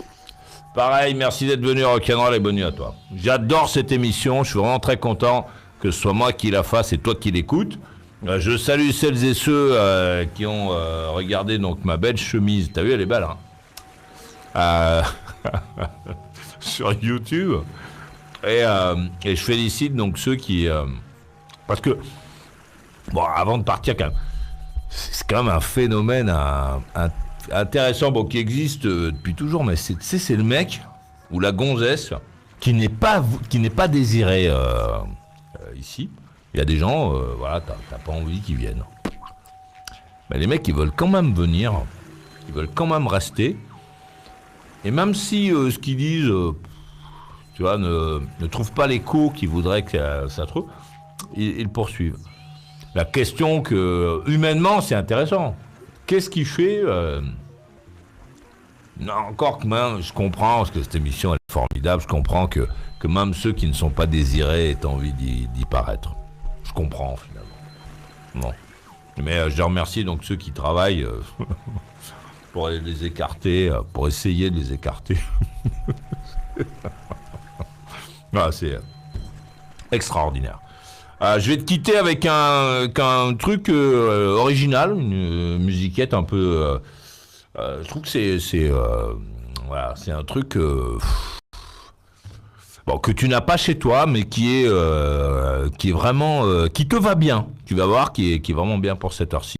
Pareil, merci d'être venu à Canal et bonne nuit à toi. J'adore cette émission, je suis vraiment très content que ce soit moi qui la fasse et toi qui l'écoutes. Je salue celles et ceux qui ont regardé donc ma belle chemise. T'as vu, elle est belle, hein, sur YouTube. Et je félicite donc ceux qui... parce que, bon, avant de partir, quand même, c'est quand même un phénomène intéressant, bon, qui existe depuis toujours, mais c'est le mec ou la gonzesse qui n'est pas désiré ici. Il y a des gens, voilà, t'as pas envie qu'ils viennent. Mais les mecs, ils veulent quand même venir, ils veulent quand même rester. Et même si ce qu'ils disent, tu vois, ne trouvent pas l'écho qu'ils voudraient que ça trouve, ils poursuivent. La question que, humainement, c'est intéressant. Qu'est-ce qui fait non, encore que même, je comprends, parce que cette émission elle est formidable, je comprends que même ceux qui ne sont pas désirés aient envie d'y paraître. Je comprends, finalement. Bon. Mais je remercie donc ceux qui travaillent pour les écarter, pour essayer de les écarter. Ah, c'est extraordinaire. Je vais te quitter avec un truc original, une musiquette un peu... je trouve que c'est voilà, c'est un truc bon, que tu n'as pas chez toi, mais qui est vraiment... qui te va bien. Tu vas voir, qui est vraiment bien pour cette heure-ci.